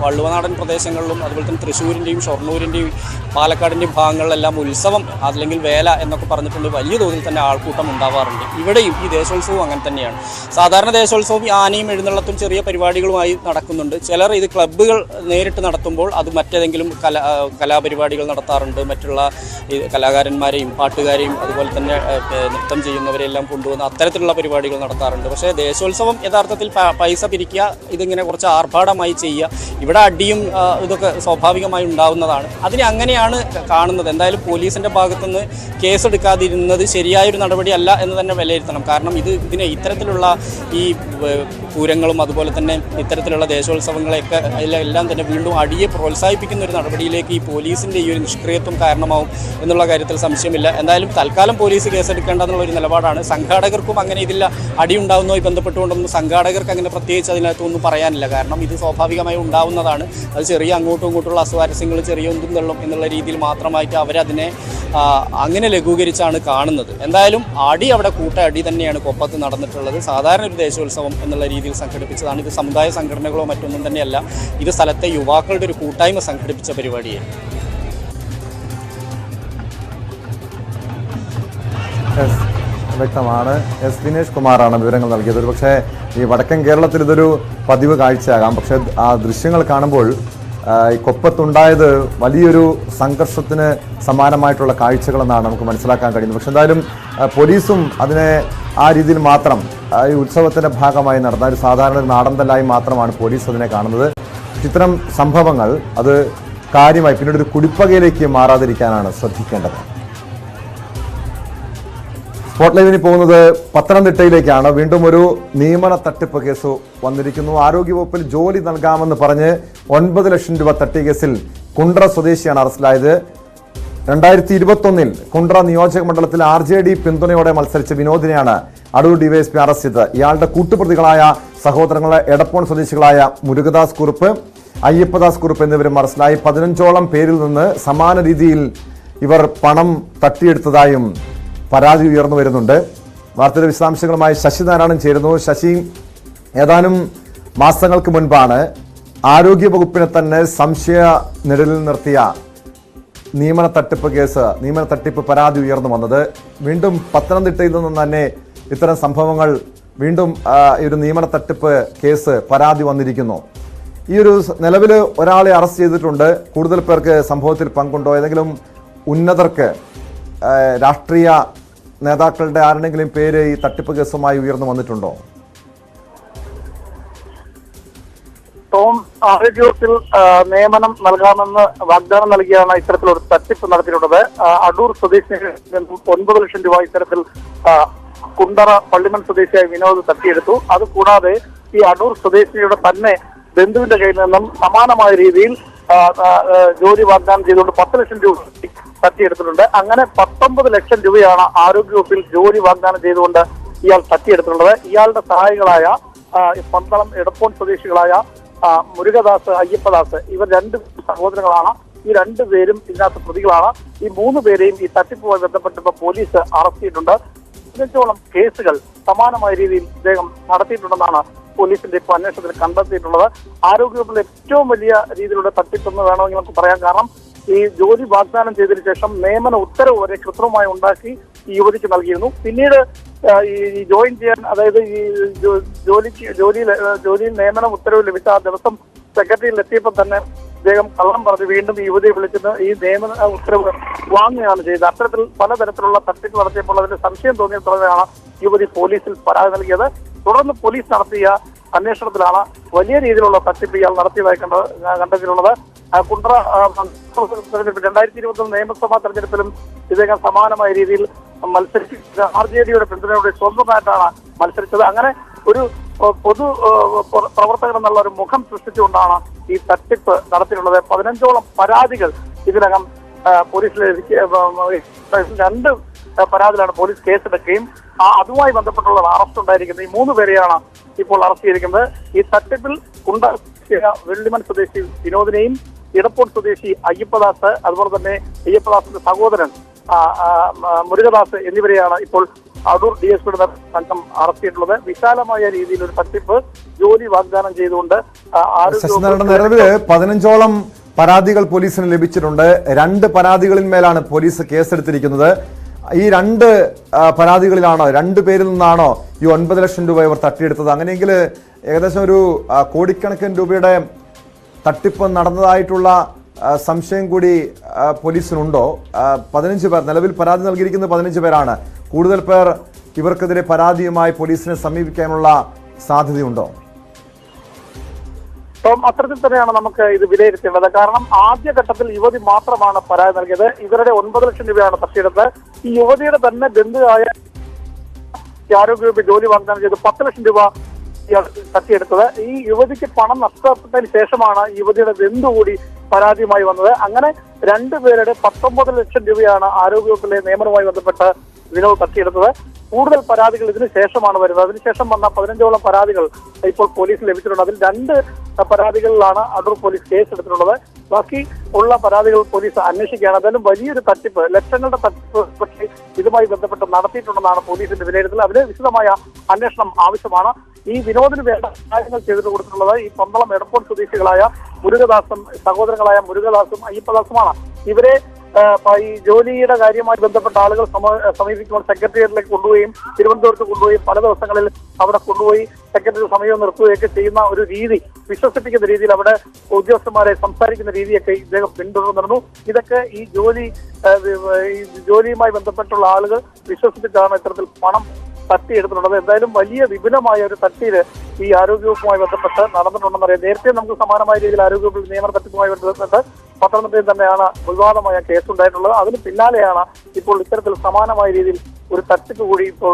വള്ളുവനാടൻ പ്രദേശങ്ങളിലും അതുപോലെ തന്നെ തൃശ്ശൂരിൻ്റെയും ഷൊർണൂരിൻ്റെയും പാലക്കാടിൻ്റെയും ഭാഗങ്ങളിലെല്ലാം ഉത്സവം അല്ലെങ്കിൽ വേല എന്നൊക്കെ പറഞ്ഞിട്ടുണ്ട് വലിയ തോതിൽ തന്നെ ആൾക്കൂട്ടം ഉണ്ടാവാറുണ്ട്. ഇവിടെയും ഈ ദേശോത്സവം അങ്ങനെ തന്നെയാണ്. സാധാരണ ദേശോത്സവം ഈ ആനയും എഴുന്നള്ളത്തും ചെറിയ പരിപാടികളുമായി നടക്കുന്നുണ്ട്. ചിലർ ഇത് ക്ലബ്ബുകൾ നേരിട്ട് നടത്തുമ്പോൾ അത് മറ്റേതെങ്കിലും കലാപരിപാടികൾ നടത്താറുണ്ട്. മറ്റുള്ള ഈ കലാകാരന്മാരെയും പാട്ടുകാരെയും അതുപോലെ തന്നെ നൃത്തം ചെയ്യുന്നവരെല്ലാം കൊണ്ടുവന്ന് അത്തരത്തിലുള്ള പരിപാടികൾ നടത്താറുണ്ട്. പക്ഷേ ദേശോത്സവം യഥാർത്ഥത്തിൽ പൈസ പിരിക്കുക, ഇതിങ്ങനെ കുറച്ച് ആർഭാടമായി ചെയ്യുക, ഇവിടെ അടിയും ഇതൊക്കെ സ്വാഭാവികമായി ഉണ്ടാകുന്നതാണ്. അതിനെ അങ്ങനെയാണ് കാണുന്നത്. എന്തായാലും പോലീസിൻ്റെ ഭാഗത്തുനിന്ന് കേസെടുക്കാതിരുന്നത് ശരിയായൊരു നടപടിയല്ല എന്ന് തന്നെ വിലയിരുത്തണം. കാരണം ഇത്തരത്തിലുള്ള ഈ പൂരങ്ങളും അതുപോലെ തന്നെ ഇത്തരത്തിലുള്ള ദേശോത്സവങ്ങളെയൊക്കെ എല്ലാം തന്നെ വീണ്ടും അടിയെ പ്രോത്സാഹിപ്പിക്കുന്ന ഒരു നടപടിയിലേക്ക് ഈ പോലീസിൻ്റെ ഈ ഒരു നിഷ്ക്രിയത്വം കാരണമാവും എന്നുള്ള കാര്യത്തിൽ സംശയമില്ല. എന്തായാലും തൽക്കാലം പോലീസ് കേസെടുക്കേണ്ടെന്നുള്ളൊരു നിലപാടാണ്. സംഘാടകർക്കും അങ്ങനെ ഇതിൽ അടിയുണ്ടാകുന്നതുമായി ബന്ധപ്പെട്ടുകൊണ്ടൊന്നും സംഘാടകർക്ക് അങ്ങനെ പ്രത്യേകിച്ച് അതിനകത്തൊന്നും പറയാനില്ല. കാരണം ഇത് സ്വാഭാവികമായി ഉണ്ടാവുന്നതാണ്. അത് ചെറിയ അങ്ങോട്ടും ഇങ്ങോട്ടുള്ള അസ്വാരസ്യങ്ങൾ ചെറിയ ഒന്നും തള്ളും എന്നുള്ള രീതിയിൽ മാത്രമായിട്ട് അവരതിനെ അങ്ങനെ ലഘൂകരിച്ചാണ് കാണുന്നത്. എന്തായാലും അടി അവിടെ അടി തന്നെയാണ് കൊപ്പത്ത് നടന്നിട്ടുള്ളത്. സാധാരണ ഒരു ദേശോത്സവം എന്നുള്ള രീതിയിൽ സംഘടിപ്പിച്ചതാണ്. ഇത് സമുദായ സംഘടനകളോ മറ്റൊന്നും തന്നെയല്ല. ഇത് സ്ഥലത്തെ യുവാക്കളുടെ ഒരു കൂട്ടായ്മ സംഘടിപ്പിച്ച പരിപാടിയാണ്. വ്യക്തമാണ്. എസ് ദിനേഷ് കുമാറാണ് വിവരങ്ങൾ നൽകിയത്. ഒരുപക്ഷെ ഈ വടക്കൻ കേരളത്തിൽ ഇതൊരു പതിവ് കാഴ്ചയാകാം. പക്ഷേ ആ ദൃശ്യങ്ങൾ കാണുമ്പോൾ ഈ കൊപ്പത്തുണ്ടായത് വലിയൊരു സംഘർഷത്തിന് സമാനമായിട്ടുള്ള കാഴ്ചകളെന്നാണ് നമുക്ക് മനസ്സിലാക്കാൻ കഴിയുന്നത്. പക്ഷെ എന്തായാലും പോലീസും അതിനെ ആ രീതിയിൽ മാത്രം ഈ ഉത്സവത്തിൻ്റെ ഭാഗമായി നടന്ന ഒരു സാധാരണ നാടൻതല്ലായി മാത്രമാണ് പോലീസ് അതിനെ കാണുന്നത്. ഇത്തരം സംഭവങ്ങൾ അത് കാര്യമായി പിന്നീട് ഒരു കുടിപ്പകയിലേക്ക് മാറാതിരിക്കാനാണ് ശ്രദ്ധിക്കേണ്ടത്. സ്പോട്ട് ലൈവിന് പോകുന്നത് പത്തനംതിട്ടയിലേക്കാണ്. വീണ്ടും ഒരു നിയമന തട്ടിപ്പ് കേസ് വന്നിരിക്കുന്നു. ആരോഗ്യവകുപ്പിൽ ജോലി നൽകാമെന്ന് പറഞ്ഞ് 9 ലക്ഷം രൂപ തട്ടിയ കേസിൽ കുണ്ട്ര സ്വദേശിയാണ് അറസ്റ്റിലായത്. 2021 കുണ്ട്ര നിയോജക മണ്ഡലത്തിൽ RJD പിന്തുണയോടെ മത്സരിച്ച വിനോദിനെയാണ് അടൂർ ഡിവൈഎസ്പി അറസ്റ്റ് ചെയ്തത്. ഇയാളുടെ കൂട്ടുപ്രതികളായ സഹോദരങ്ങളെ എടപ്പോൺ സ്വദേശികളായ മുരുകദാസ് കുറുപ്പ്, അയ്യപ്പദാസ് കുറുപ്പ് എന്നിവരും അറസ്റ്റിലായി. 15ഓളം പേരിൽ നിന്ന് സമാന രീതിയിൽ ഇവർ പണം തട്ടിയെടുത്തതായും പരാതി ഉയർന്നു വരുന്നുണ്ട്. വാർത്തയുടെ വിശദാംശങ്ങളുമായി ശശിനാരായണൻ ചേരുന്നു. ശശി, ഏതാനും മാസങ്ങൾക്ക് മുൻപാണ് ആരോഗ്യവകുപ്പിനെ തന്നെ സംശയ നിഴലിൽ നിർത്തിയ നിയമന തട്ടിപ്പ് പരാതി ഉയർന്നു വന്നത്. വീണ്ടും പത്തനംതിട്ടയിൽ നിന്നും തന്നെ ഇത്തരം സംഭവങ്ങൾ വീണ്ടും ഒരു നിയമന തട്ടിപ്പ് കേസ് പരാതി വന്നിരിക്കുന്നു. ഈ ഒരു നിലവിൽ ഒരാളെ അറസ്റ്റ് ചെയ്തിട്ടുണ്ട്. കൂടുതൽ പേർക്ക് സംഭവത്തിൽ പങ്കുണ്ടോ? ഏതെങ്കിലും ഉന്നതർക്ക് രാഷ്ട്രീയ നേതാക്കളുടെ ആരുടെങ്കിലും പേര് ഈ തട്ടിപ്പ് കേസുമായി ഉയർന്നു വന്നിട്ടുണ്ടോ? ടോം ആരോഗ്യവകുപ്പിൽ നിയമനം നൽകാമെന്ന് വാഗ്ദാനം നൽകിയാണ് ഇത്തരത്തിലൊരു തട്ടിപ്പ് നടത്തിയിട്ടുള്ളത്. അടൂർ സ്വദേശിയിൽ നിന്നും 9 ലക്ഷം രൂപ ഇത്തരത്തിൽ കുണ്ടറ പള്ളിമൺ സ്വദേശിയായ വിനോദ് തട്ടിയെടുത്തു. അതുകൂടാതെ ഈ അടൂർ സ്വദേശിയുടെ തന്നെ ബന്ധുവിന്റെ കയ്യിൽ നിന്നും സമാനമായ രീതിയിൽ ജോലി വാഗ്ദാനം ചെയ്തുകൊണ്ട് 10 ലക്ഷം രൂപ തട്ടിയെടുത്തിട്ടുണ്ട്. അങ്ങനെ 19 ലക്ഷം രൂപയാണ് ആരോഗ്യവകുപ്പിൽ ജോലി വാഗ്ദാനം ചെയ്തുകൊണ്ട് ഇയാൾ തട്ടിയെടുത്തിട്ടുള്ളത്. ഇയാളുടെ സഹായികളായ പന്തളം എടപ്പോൺ സ്വദേശികളായ മുരുകദാസ്, അയ്യപ്പദാസ് ഇവർ 2 സഹോദരങ്ങളാണ്. ഈ 2 പേരും ഇതിനകത്ത് പ്രതികളാണ്. ഈ 3 പേരെയും ഈ തട്ടിപ്പുമായി ബന്ധപ്പെട്ട് പോലീസ് അറസ്റ്റ് ചെയ്തിട്ടുണ്ട്. 15ഓളം കേസുകൾ സമാനമായ രീതിയിൽ ഇദ്ദേഹം നടത്തിയിട്ടുണ്ടെന്നാണ് പോലീസിന്റെ ഇപ്പോൾ അന്വേഷണത്തിൽ കണ്ടെത്തിയിട്ടുള്ളത്. ആരോഗ്യവകുപ്പിൽ ഏറ്റവും വലിയ രീതിയിലുള്ള തട്ടിപ്പെന്ന് വേണമെങ്കിൽ നമുക്ക് പറയാം. കാരണം ഈ ജോലി വാഗ്ദാനം ചെയ്തതിനു ശേഷം നിയമന ഉത്തരവ് വരെ കൃത്രിമമായി ഉണ്ടാക്കി ഈ യുവതിക്ക് നൽകിയിരുന്നു. പിന്നീട് ഈ ജോയിൻ ചെയ്യാൻ, അതായത് ഈ ജോലിയിൽ നിയമന ഉത്തരവ് ലഭിച്ച ആ ദിവസം സെക്രട്ടറിയിൽ എത്തിയപ്പോൾ തന്നെ അദ്ദേഹം കള്ളം പറഞ്ഞ് വീണ്ടും ഈ യുവതിയെ വിളിച്ചിട്ട് ഈ നിയമന ഉത്തരവ് വാങ്ങുകയാണ് ചെയ്തത്. അത്തരത്തിൽ പലതരത്തിലുള്ള തട്ടിപ്പ് നടത്തിയപ്പോൾ അതിന് സംശയം തോന്നിയ തുടർന്നാണ് യുവതി പോലീസിൽ പരാതി നൽകിയത്. തുടർന്ന് പോലീസ് നടത്തിയ അന്വേഷണത്തിലാണ് വലിയ രീതിയിലുള്ള തട്ടിപ്പ് ഇയാൾ നടത്തിയതായി കണ്ടെത്തിയിട്ടുള്ളത്. കുണ്ട്ര 2021 നിയമസഭാ തെരഞ്ഞെടുപ്പിലും ഇദ്ദേഹം സമാനമായ രീതിയിൽ മത്സരിച്ച് RJDയുടെ പിന്തുണയോടെ സ്വന്തമായിട്ടാണ് മത്സരിച്ചത്. അങ്ങനെ ഒരു പൊതു പ്രവർത്തകൻ എന്നുള്ള ഒരു മുഖം സൃഷ്ടിച്ചുകൊണ്ടാണ് ഈ തട്ടിപ്പ് നടത്തിയിട്ടുള്ളത്. 15ഓളം പരാതികൾ ഇതിനകം പോലീസിൽ 2 പരാതിയിലാണ് പോലീസ് കേസെടുക്കുകയും അതുമായി ബന്ധപ്പെട്ടുള്ള അറസ്റ്റ് ഉണ്ടായിരിക്കുന്നത്. ഈ 3 പേരെയാണ് ഇപ്പോൾ അറസ്റ്റ് ചെയ്തിരിക്കുന്നത്. ഈ തട്ടിപ്പിൽ കുണ്ട്ര വെള്ളിമൺ സ്വദേശി വിനോദിനെയും ഇടപ്പോൺ സ്വദേശി അയ്യപ്പദാസ്, അതുപോലെ തന്നെ അയ്യപ്പദാസിന്റെ സഹോദരൻ മുരുകദാസ് എന്നിവരെയാണ് ഇപ്പോൾ അടൂർ DSPയുടെ സംഘം അറസ്റ്റ് ചെയ്തിട്ടുള്ളത്. വിശാലമായ രീതിയിൽ ഒരു തട്ടിപ്പ് ജോലി വാഗ്ദാനം ചെയ്തുകൊണ്ട് നിലവിൽ 15ഓളം പരാതികൾ പോലീസിന് ലഭിച്ചിട്ടുണ്ട്. 2 പരാതികളിന്മേലാണ് പോലീസ് കേസെടുത്തിരിക്കുന്നത്. ഈ 2 പരാതികളിലാണോ, 2 പേരിൽ നിന്നാണോ ഈ 9 ലക്ഷം രൂപ ഇവർ തട്ടിയെടുത്തത്? അങ്ങനെയെങ്കിൽ ഏകദേശം ഒരു കോടിക്കണക്കിന് രൂപയുടെ തട്ടിപ്പ് നടന്നതായിട്ടുള്ള സംശയം കൂടി പോലീസിനുണ്ടോ? 15 പേർ നിലവിൽ പരാതി നൽകിയിരിക്കുന്നത് 15 പേരാണ്. കൂടുതൽ പേർ ഇവർക്കെതിരെ പരാതിയുമായി പോലീസിനെ സമീപിക്കാനുള്ള സാധ്യതയുണ്ടോ? അത്തരത്തിൽ തന്നെയാണ് നമുക്ക് ഇത് വിലയിരുത്തേണ്ടത്. കാരണം ആദ്യഘട്ടത്തിൽ യുവതി മാത്രമാണ് പരാതി നൽകിയത്. ഇവരുടെ 9 ലക്ഷം രൂപയാണ് തട്ടിയെടുത്തത്. ഈ യുവതിയുടെ തന്നെ ബന്ധുവായ ആരോഗ്യവകുപ്പ് ജോലി വാഗ്ദാനം ചെയ്ത് 10 ലക്ഷം രൂപ തട്ടിയെടുത്തത്. ഈ യുവതിക്ക് പണം നഷ്ടപ്പെട്ടതിന് ശേഷമാണ് യുവതിയുടെ ബന്ധു കൂടി പരാതിയുമായി വന്നത്. അങ്ങനെ രണ്ടുപേരുടെ 19 ലക്ഷം രൂപയാണ് ആരോഗ്യവകുപ്പിലെ നിയമനവുമായി ബന്ധപ്പെട്ട് വിനോദ് തട്ടിയെടുത്തത്. കൂടുതൽ പരാതികൾ ഇതിനു ശേഷമാണ് വരുന്നത്. അതിനുശേഷം വന്ന 15ഓളം പരാതികൾ ഇപ്പോൾ പോലീസിന് ലഭിച്ചിട്ടുണ്ട്. അതിൽ 2 പരാതികളിലാണ് അടൂർ പോലീസ് കേസ് എടുത്തിട്ടുള്ളത്. ബാക്കി ഉള്ള പരാതികൾ പോലീസ് അന്വേഷിക്കുകയാണ്. എന്തായാലും വലിയൊരു തട്ടിപ്പ്, ലക്ഷങ്ങളുടെ തട്ടിപ്പ് പക്ഷേ ഇതുമായി ബന്ധപ്പെട്ട് നടത്തിയിട്ടുണ്ടെന്നാണ് പോലീസിന്റെ വിലയിരുത്തൽ. അതിന് വിശദമായ അന്വേഷണം ആവശ്യമാണ്. ഈ വിനോദിന് വേണ്ട കാര്യങ്ങൾ ചെയ്തിട്ട് കൊടുത്തിട്ടുള്ളത് ഈ പന്തളം എയർപോർട്ട് സ്വദേശികളായ മുരുകദാസും സഹോദരങ്ങളായ മുരുകദാസും അയ്യപ്പദാസുമാണ്. ഇവരെ ഈ ജോലിയുടെ കാര്യമായി ബന്ധപ്പെട്ട ആളുകൾ സമീപിക്കുമ്പോൾ സെക്രട്ടേറിയറ്റിലേക്ക് കൊണ്ടുപോയും തിരുവനന്തപുരത്ത് കൊണ്ടുപോയി പല ദിവസങ്ങളിൽ അവിടെ കൊണ്ടുപോയി സെക്രട്ടറി സമയം നിർത്തുകയൊക്കെ ചെയ്യുന്ന ഒരു രീതി, വിശ്വസിപ്പിക്കുന്ന രീതിയിൽ അവിടെ ഉദ്യോഗസ്ഥന്മാരെ സംസാരിക്കുന്ന രീതിയൊക്കെ ഇദ്ദേഹം പിന്തുടർന്നിരുന്നു. ഇതൊക്കെ ഈ ജോലിയുമായി ബന്ധപ്പെട്ടുള്ള ആളുകൾ വിശ്വസിപ്പിച്ചാണ് ഇത്തരത്തിൽ പണം തട്ടിയെടുത്തിട്ടുള്ളത്. എന്തായാലും വലിയ വിപുലമായ ഒരു തട്ടിയില് ഈ ആരോഗ്യവകുപ്പുമായി ബന്ധപ്പെട്ട് നടന്നിട്ടുണ്ടെന്നറിയാം. നേരത്തെ നമുക്ക് സമാനമായ രീതിയിൽ ആരോഗ്യവകുപ്പിൽ നിയമന തട്ടിപ്പുമായി ബന്ധപ്പെട്ട് പത്തനംതിട്ടയിൽ തന്നെയാണ് വിവാദമായ കേസുണ്ടായിട്ടുള്ളത്. അതിന് പിന്നാലെയാണ് ഇപ്പോൾ ഇത്തരത്തിൽ സമാനമായ രീതിയിൽ ഒരു തട്ടിപ്പ് കൂടി ഇപ്പോൾ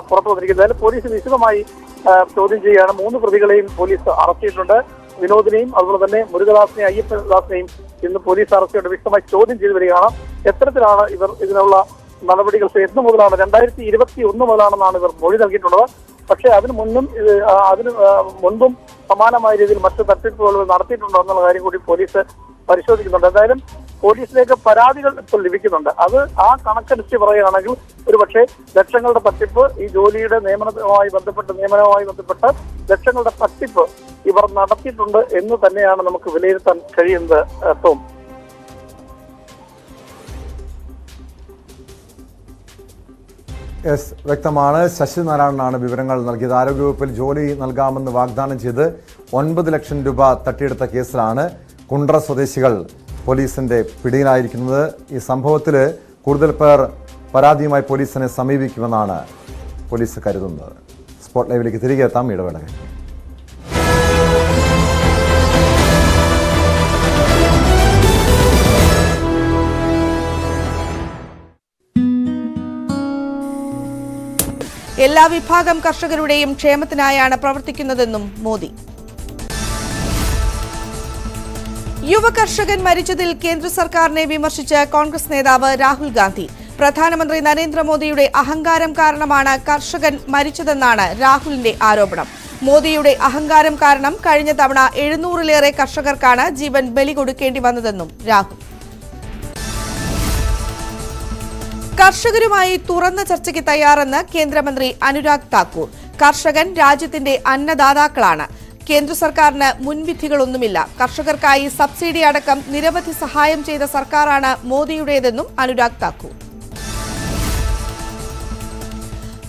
പുറത്തു വന്നിരിക്കുന്നത്. അതിൽ പോലീസ് വിശദമായി ചോദ്യം ചെയ്യുകയാണ്. 3 പ്രതികളെയും പോലീസ് അറസ്റ്റ് ചെയ്തിട്ടുണ്ട്. വിനോദിനെയും അതുപോലെ തന്നെ മുരുകദാസിനെയും അയ്യപ്പദാസിനെയും ഇന്ന് പോലീസ് അറസ്റ്റ് ചെയ്ത് വിശദമായി ചോദ്യം ചെയ്തു വരികയാണ്. എത്തരത്തിലാണ് ഇവർ ഇതിനുള്ള നടപടികൾ എന്ന് മുതലാണ് 2021 മുതലാണെന്നാണ് ഇവർ മൊഴി നൽകിയിട്ടുള്ളത്. പക്ഷേ അതിനു മുൻപും സമാനമായ രീതിയിൽ മറ്റു തട്ടിപ്പുകൾ നടത്തിയിട്ടുണ്ടോ എന്നുള്ള കാര്യം കൂടി പോലീസ് പരിശോധിക്കുന്നുണ്ട്. എന്തായാലും പോലീസിലേക്ക് പരാതികൾ ഇപ്പോൾ ലഭിക്കുന്നുണ്ട്. അത് ആ കണക്കനുസരിച്ച് പറയുകയാണെങ്കിൽ ഒരുപക്ഷെ ലക്ഷങ്ങളുടെ തട്ടിപ്പ്, ഈ ജോലിയുടെ നിയമനവുമായി ബന്ധപ്പെട്ട് ലക്ഷങ്ങളുടെ തട്ടിപ്പ് ഇവർ നടത്തിയിട്ടുണ്ട് എന്ന് തന്നെയാണ് നമുക്ക് വിലയിരുത്താൻ കഴിയുന്നത്. ടോം, യെസ്, വ്യക്തമാണ്. ശശിനാരായണനാണ് വിവരങ്ങൾ നൽകിയത്. ആരോഗ്യവകുപ്പിൽ ജോലി നൽകാമെന്ന് വാഗ്ദാനം ചെയ്ത് 9 ലക്ഷം രൂപ തട്ടിയെടുത്ത കേസിലാണ് കുണ്ട്ര സ്വദേശികൾ പോലീസിന്റെ പിടിയിലായിരിക്കുന്നത്. ഈ സംഭവത്തിൽ കൂടുതൽ പേർ പരാതിയുമായി പോലീസിനെ സമീപിക്കുമെന്നാണ് പോലീസ് കരുതുന്നത്. സ്പോട്ട് ലൈവിലേക്ക് തിരികെ എത്താം, ഇടവേള. എല്ലാ വിഭാഗം കർഷകരുടെയും ക്ഷേമത്തിനായാണ് പ്രവർത്തിക്കുന്നതെന്നും മോദി. യുവ കർഷകൻ മരിച്ചതിൽ കേന്ദ്ര സർക്കാരിനെ വിമർശിച്ച് കോൺഗ്രസ് നേതാവ് രാഹുൽ ഗാന്ധി. പ്രധാനമന്ത്രി നരേന്ദ്രമോദിയുടെ അഹങ്കാരം കാരണമാണ് കർഷകൻ മരിച്ചതെന്നാണ് രാഹുലിന്റെ ആരോപണം. മോദിയുടെ അഹങ്കാരം കാരണം കഴിഞ്ഞ തവണ 700-ലേറെ കർഷകർക്കാണ് ജീവൻ ബലി കൊടുക്കേണ്ടി വന്നതെന്നും രാഹുൽ. കർഷകരുമായി തുറന്ന ചർച്ചയ്ക്ക് തയ്യാറെന്ന് കേന്ദ്രമന്ത്രി അനുരാഗ് താക്കൂർ. കർഷകൻ രാജ്യത്തിന്റെ അന്നദാതാക്കളാണ്. കേന്ദ്ര സർക്കാരിന് മുൻവിധികളൊന്നുമില്ല. കർഷകർക്കായി സബ്സിഡി അടക്കം നിരവധി സഹായം ചെയ്ത സർക്കാരാണ് മോദിയുടേതെന്നും അനുരാഗ് താക്കൂർ.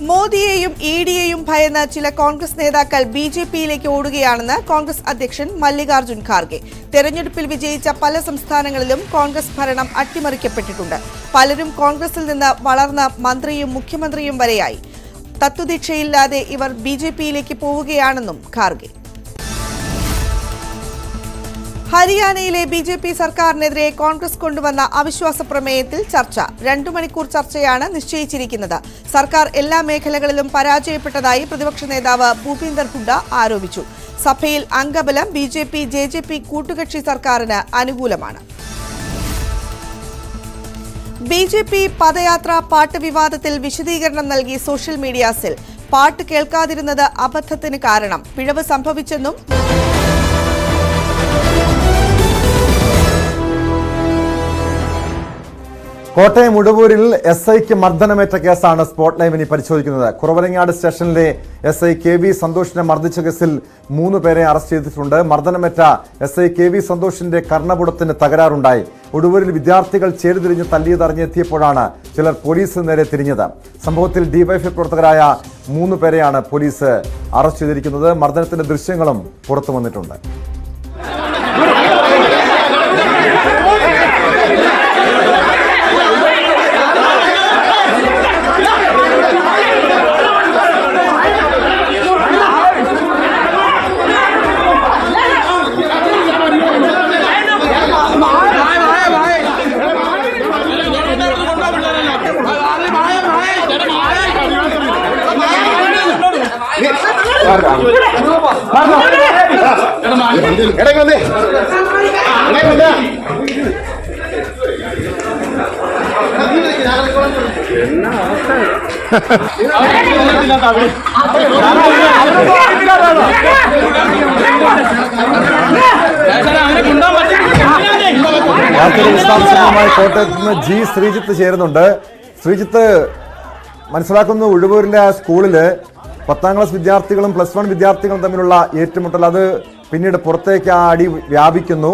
മോദിയെയും ഇഡിയെയും ഭയന്ന് ചില കോൺഗ്രസ് നേതാക്കൾ ബിജെപിയിലേക്ക് ഓടുകയാണെന്ന് കോൺഗ്രസ് അധ്യക്ഷൻ മല്ലികാർജുൻ ഖാർഗെ. തെരഞ്ഞെടുപ്പിൽ വിജയിച്ച പല സംസ്ഥാനങ്ങളിലും കോൺഗ്രസ് ഭരണം അട്ടിമറിക്കപ്പെട്ടിട്ടുണ്ട്. പലരും കോൺഗ്രസിൽ നിന്ന് വളർന്ന മന്ത്രിയും മുഖ്യമന്ത്രിയും വരെയായി. തത്വദീക്ഷയില്ലാതെ ഇവർ ബിജെപിയിലേക്ക് പോവുകയാണെന്നും ഖാർഗെ. ഹരിയാനയിലെ ബിജെപി സർക്കാരിനെതിരെ കോൺഗ്രസ് കൊണ്ടുവന്ന അവിശ്വാസ പ്രമേയത്തിൽ ചർച്ച. 2 മണിക്കൂർ ചർച്ചയാണ് നിശ്ചയിച്ചിരിക്കുന്നത്. സർക്കാർ എല്ലാ മേഖലകളിലും പരാജയപ്പെട്ടതായി പ്രതിപക്ഷ നേതാവ് ഭൂപീന്ദർ ഹുഡ ആരോപിച്ചു. സഭയിൽ അംഗബലം ബിജെപി ജെജെപി കൂട്ടുകക്ഷി സർക്കാരിന് അനുകൂലമാണ്. ബിജെപി പദയാത്ര പാട്ട് വിവാദത്തിൽ വിശദീകരണം നൽകി സോഷ്യൽ മീഡിയ സെൽ. പാട്ട് കേൾക്കാതിരുന്നത് അബദ്ധത്തിന് കാരണം, പിഴവ് സംഭവിച്ചെന്നും കോട്ടയം ഉടവൂരിൽ SIക്ക് മർദ്ദനമേറ്റ കേസാണ് സ്പോട്ട് ലൈവിനി പരിശോധിക്കുന്നത്. കുറവലങ്ങാട് സ്റ്റേഷനിലെ SI KV സന്തോഷിനെ മർദ്ദിച്ച കേസിൽ 3 പേരെ അറസ്റ്റ് ചെയ്തിട്ടുണ്ട്. മർദ്ദനമേറ്റ SI KV സന്തോഷിന്റെ കർണപുടത്തിന് തകരാറുണ്ടായി. ഉടവൂരിൽ വിദ്യാർത്ഥികൾ ചേരിതിരിഞ്ഞ് തല്ലിയതറിഞ്ഞെത്തിയപ്പോഴാണ് ചിലർ പോലീസിന് നേരെ തിരിഞ്ഞത്. സംഭവത്തിൽ ഡിവൈഎഫ്ഐ പ്രവർത്തകരായ 3 പേരെയാണ് പോലീസ് അറസ്റ്റ് ചെയ്തിരിക്കുന്നത്. മർദ്ദനത്തിന്റെ ദൃശ്യങ്ങളും പുറത്തു വന്നിട്ടുണ്ട്. വിശദാംശങ്ങളുമായി കോട്ടയത്ത് നിന്ന് ജി ശ്രീജിത്ത് ചേരുന്നുണ്ട്. ശ്രീജിത്ത്, മനസ്സിലാക്കുന്നു ഉഴുവൂരിലെ ആ സ്കൂളില് 10ാം ക്ലാസ് വിദ്യാർത്ഥികളും +1 വിദ്യാർത്ഥികളും തമ്മിലുള്ള ഏറ്റുമുട്ടൽ, അത് പിന്നീട് പുറത്തേക്ക് ആ അടി വ്യാപിക്കുന്നു.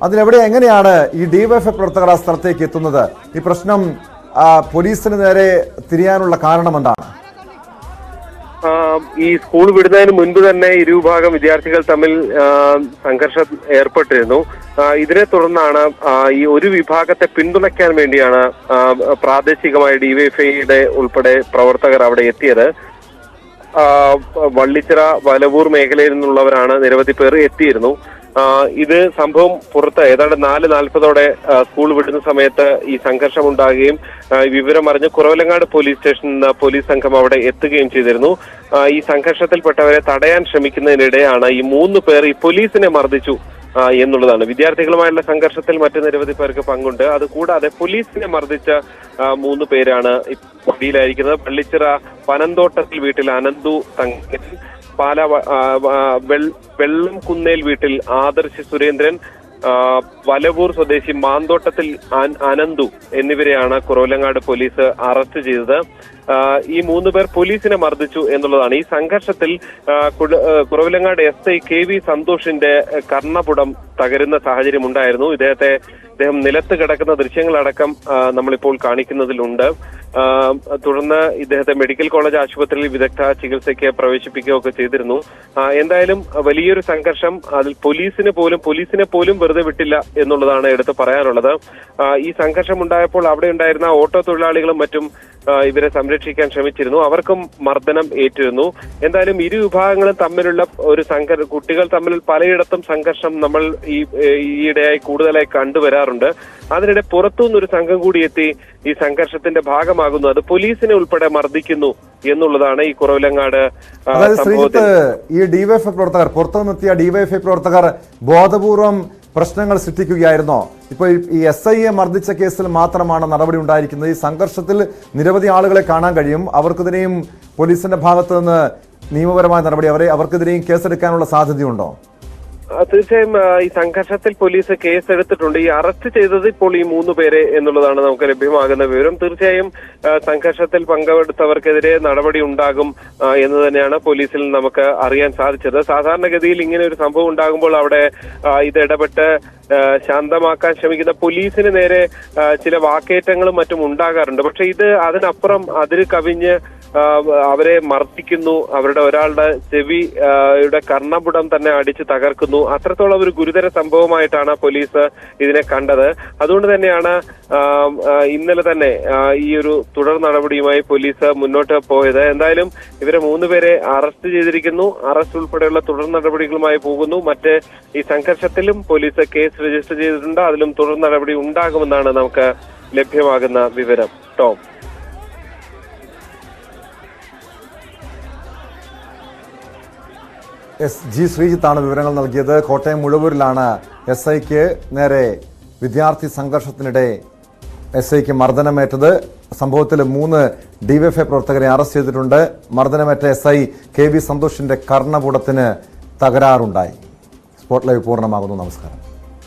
അതിലെവിടെ എങ്ങനെയാണ് ഈ ഡിവൈഎഫ്ഐ പ്രവർത്തകർ ആ സ്ഥലത്തേക്ക് എത്തുന്നത്? ഈ പ്രശ്നം പോലീസിന് നേരെ തിരിയാനുള്ള കാരണം എന്താണ്? ഈ സ്കൂൾ വിടുന്നതിന് മുൻപ് തന്നെ ഇരുവിഭാഗം വിദ്യാർത്ഥികൾ തമ്മിൽ സംഘർഷം ഏർപ്പെട്ടിരുന്നു. ഇതിനെ തുടർന്നാണ് ഈ ഒരു വിഭാഗത്തെ പിന്തുണയ്ക്കാൻ വേണ്ടിയാണ് പ്രാദേശികമായ ഡിവൈഎഫ്ഐയുടെ ഉൾപ്പെടെ പ്രവർത്തകർ അവിടെ എത്തിയത്. വള്ളിച്ചിറ വലവൂർ മേഖലയിൽ നിന്നുള്ളവരാണ് നിരവധി പേർ എത്തിയിരുന്നു. ഇത് സംഭവം പുറത്ത് ഏതാണ്ട് 4:40 സ്കൂൾ വിടുന്ന സമയത്ത് ഈ സംഘർഷം ഉണ്ടാകുകയും വിവരം അറിഞ്ഞ് കുറവലങ്ങാട് പോലീസ് സ്റ്റേഷനിൽ നിന്ന് പോലീസ് സംഘം അവിടെ എത്തുകയും ചെയ്തിരുന്നു. ഈ സംഘർഷത്തിൽപ്പെട്ടവരെ തടയാൻ ശ്രമിക്കുന്നതിനിടെയാണ് ഈ 3 പേർ ഈ പോലീസിനെ മർദ്ദിച്ചു എന്നുള്ളതാണ്. വിദ്യാർത്ഥികളുമായുള്ള സംഘർഷത്തിൽ മറ്റു നിരവധി പേർക്ക് പങ്കുണ്ട്. അതുകൂടാതെ പോലീസിനെ മർദ്ദിച്ച 3 പേരാണ് പിടിയിലായിരിക്കുന്നത്. പള്ളിച്ചിറ പനന്തോട്ടത്തിൽ വീട്ടിൽ അനന്തു തങ്കൻ, പാല വെള്ളം കുന്നേൽ വീട്ടിൽ ആദർശ് സുരേന്ദ്രൻ, വലവൂർ സ്വദേശി മാന്തോട്ടത്തിൽ അനന്തു എന്നിവരെയാണ് കുറവലങ്ങാട് പോലീസ് അറസ്റ്റ് ചെയ്തത്. ഈ 3 പേർ പോലീസിനെ മർദ്ദിച്ചു എന്നുള്ളതാണ്. ഈ സംഘർഷത്തിൽ കുറവലങ്ങാട് SI KV സന്തോഷിന്റെ കർണപുടം തകരുന്ന സാഹചര്യം ഉണ്ടായിരുന്നു. അദ്ദേഹം നിലത്ത് കിടക്കുന്ന ദൃശ്യങ്ങളടക്കം നമ്മളിപ്പോൾ കാണിക്കുന്നതിലുണ്ട്. തുടർന്ന് ഇദ്ദേഹത്തെ മെഡിക്കൽ കോളേജ് ആശുപത്രിയിൽ വിദഗ്ധ ചികിത്സയ്ക്ക് പ്രവേശിപ്പിക്കുകയൊക്കെ ചെയ്തിരുന്നു. എന്തായാലും വലിയൊരു സംഘർഷം, അതിൽ പോലീസിനെ പോലും വെറുതെ വിട്ടില്ല എന്നുള്ളതാണ് എടുത്ത് പറയാനുള്ളത്. ഈ സംഘർഷം ഉണ്ടായപ്പോൾ അവിടെ ഉണ്ടായിരുന്ന ഓട്ടോ തൊഴിലാളികളും മറ്റും ഇവരെ സംരക്ഷിക്കാൻ ശ്രമിച്ചിരുന്നു. അവർക്കും മർദ്ദനം ഏറ്റിരുന്നു. എന്തായാലും ഇരു വിഭാഗങ്ങളും തമ്മിലുള്ള ഒരു കുട്ടികൾ തമ്മിൽ പലയിടത്തും സംഘർഷം നമ്മൾ ഈയിടെയായി കൂടുതലായി കണ്ടുവരാറുണ്ട്. അതിനിടെ പുറത്തുനിന്നൊരു സംഘം കൂടി എത്തി ഈ സംഘർഷത്തിന്റെ ഭാഗമാകുന്നു. അത് പോലീസിനെ ഉൾപ്പെടെ മർദ്ദിക്കുന്നു എന്നുള്ളതാണ് ഈ കുറവലങ്ങാട് സംഭവത്തിൽ. ഈ ഡിവൈഎഫ്ഐ പ്രവർത്തകർ, പുറത്തുനിന്നെത്തിയ ഡിവൈഎഫ്ഐ പ്രവർത്തകർ ബോധപൂർവം പ്രശ്നങ്ങൾ സൃഷ്ടിക്കുകയായിരുന്നോ? ഇപ്പോൾ ഈ SIയെ മർദ്ദിച്ച കേസിൽ മാത്രമാണ് നടപടി ഉണ്ടായിരിക്കുന്നത്. ഈ സംഘർഷത്തിൽ നിരവധി ആളുകളെ കാണാൻ കഴിയും. അവർക്കെതിരെയും പോലീസിന്റെ ഭാഗത്തു നിന്ന് നിയമപരമായ നടപടി, അവർക്കെതിരെയും കേസെടുക്കാനുള്ള സാധ്യതയുണ്ടോ? തീർച്ചയായും ഈ സംഘർഷത്തിൽ പോലീസ് കേസെടുത്തിട്ടുണ്ട്. ഈ അറസ്റ്റ് ചെയ്തത് ഇപ്പോൾ ഈ 3 പേരെ എന്നുള്ളതാണ് നമുക്ക് ലഭ്യമാകുന്ന വിവരം. തീർച്ചയായും സംഘർഷത്തിൽ പങ്കെടുത്തവർക്കെതിരെ നടപടി ഉണ്ടാകും എന്ന് തന്നെയാണ് പോലീസിൽ നമുക്ക് അറിയാൻ സാധിച്ചത്. സാധാരണഗതിയിൽ ഇങ്ങനെ ഒരു സംഭവം ഉണ്ടാകുമ്പോൾ അവിടെ ഇത് ഇടപെട്ട് ശാന്തമാക്കാൻ ശ്രമിക്കുന്ന പോലീസിന് നേരെ ചില വാക്കേറ്റങ്ങളും മറ്റും ഉണ്ടാകാറുണ്ട്. പക്ഷെ ഇത് അതിനപ്പുറം അതിര് കവിഞ്ഞ് അവരെ മർദ്ദിക്കുന്നു, അവരുടെ ഒരാളുടെ ചെവിയുടെ കർണപുടം തന്നെ അടിച്ച് തകർക്കുന്നു. അത്രത്തോളം ഒരു ഗുരുതര സംഭവമായിട്ടാണ് പോലീസ് ഇതിനെ കണ്ടത്. അതുകൊണ്ട് തന്നെയാണ് ഇന്നലെ തന്നെ ഈ ഒരു തുടർ നടപടിയുമായി പോലീസ് മുന്നോട്ട് പോയത്. എന്തായാലും ഇവരെ 3 പേരെ അറസ്റ്റ് ചെയ്തിരിക്കുന്നു. അറസ്റ്റ് ഉൾപ്പെടെയുള്ള തുടർ നടപടികളുമായി പോകുന്നു. മറ്റ് ഈ സംഘർഷത്തിലും പോലീസ് കേസ് രജിസ്റ്റർ ചെയ്തിട്ടുണ്ട്. അതിലും തുടർ നടപടി ഉണ്ടാകുമെന്നാണ് നമുക്ക് ലഭ്യമാകുന്ന വിവരം. ടോം. ജി ശ്രീജിത്താണ് വിവരങ്ങൾ നൽകിയത്. കോട്ടയം മുഴവൂരിലാണ് SIക്ക് നേരെ വിദ്യാർത്ഥി സംഘർഷത്തിനിടെ SIക്ക് മർദ്ദനമേറ്റത്. സംഭവത്തിൽ 3 ഡിവൈഎഫ്ഐ പ്രവർത്തകരെ അറസ്റ്റ് ചെയ്തിട്ടുണ്ട്. മർദ്ദനമേറ്റ SI KV സന്തോഷിന്റെ കർണപുടത്തിന് തകരാറുണ്ടായി. സ്പോട്ട് ലൈവ് പൂർണ്ണമാകുന്നു. നമസ്കാരം.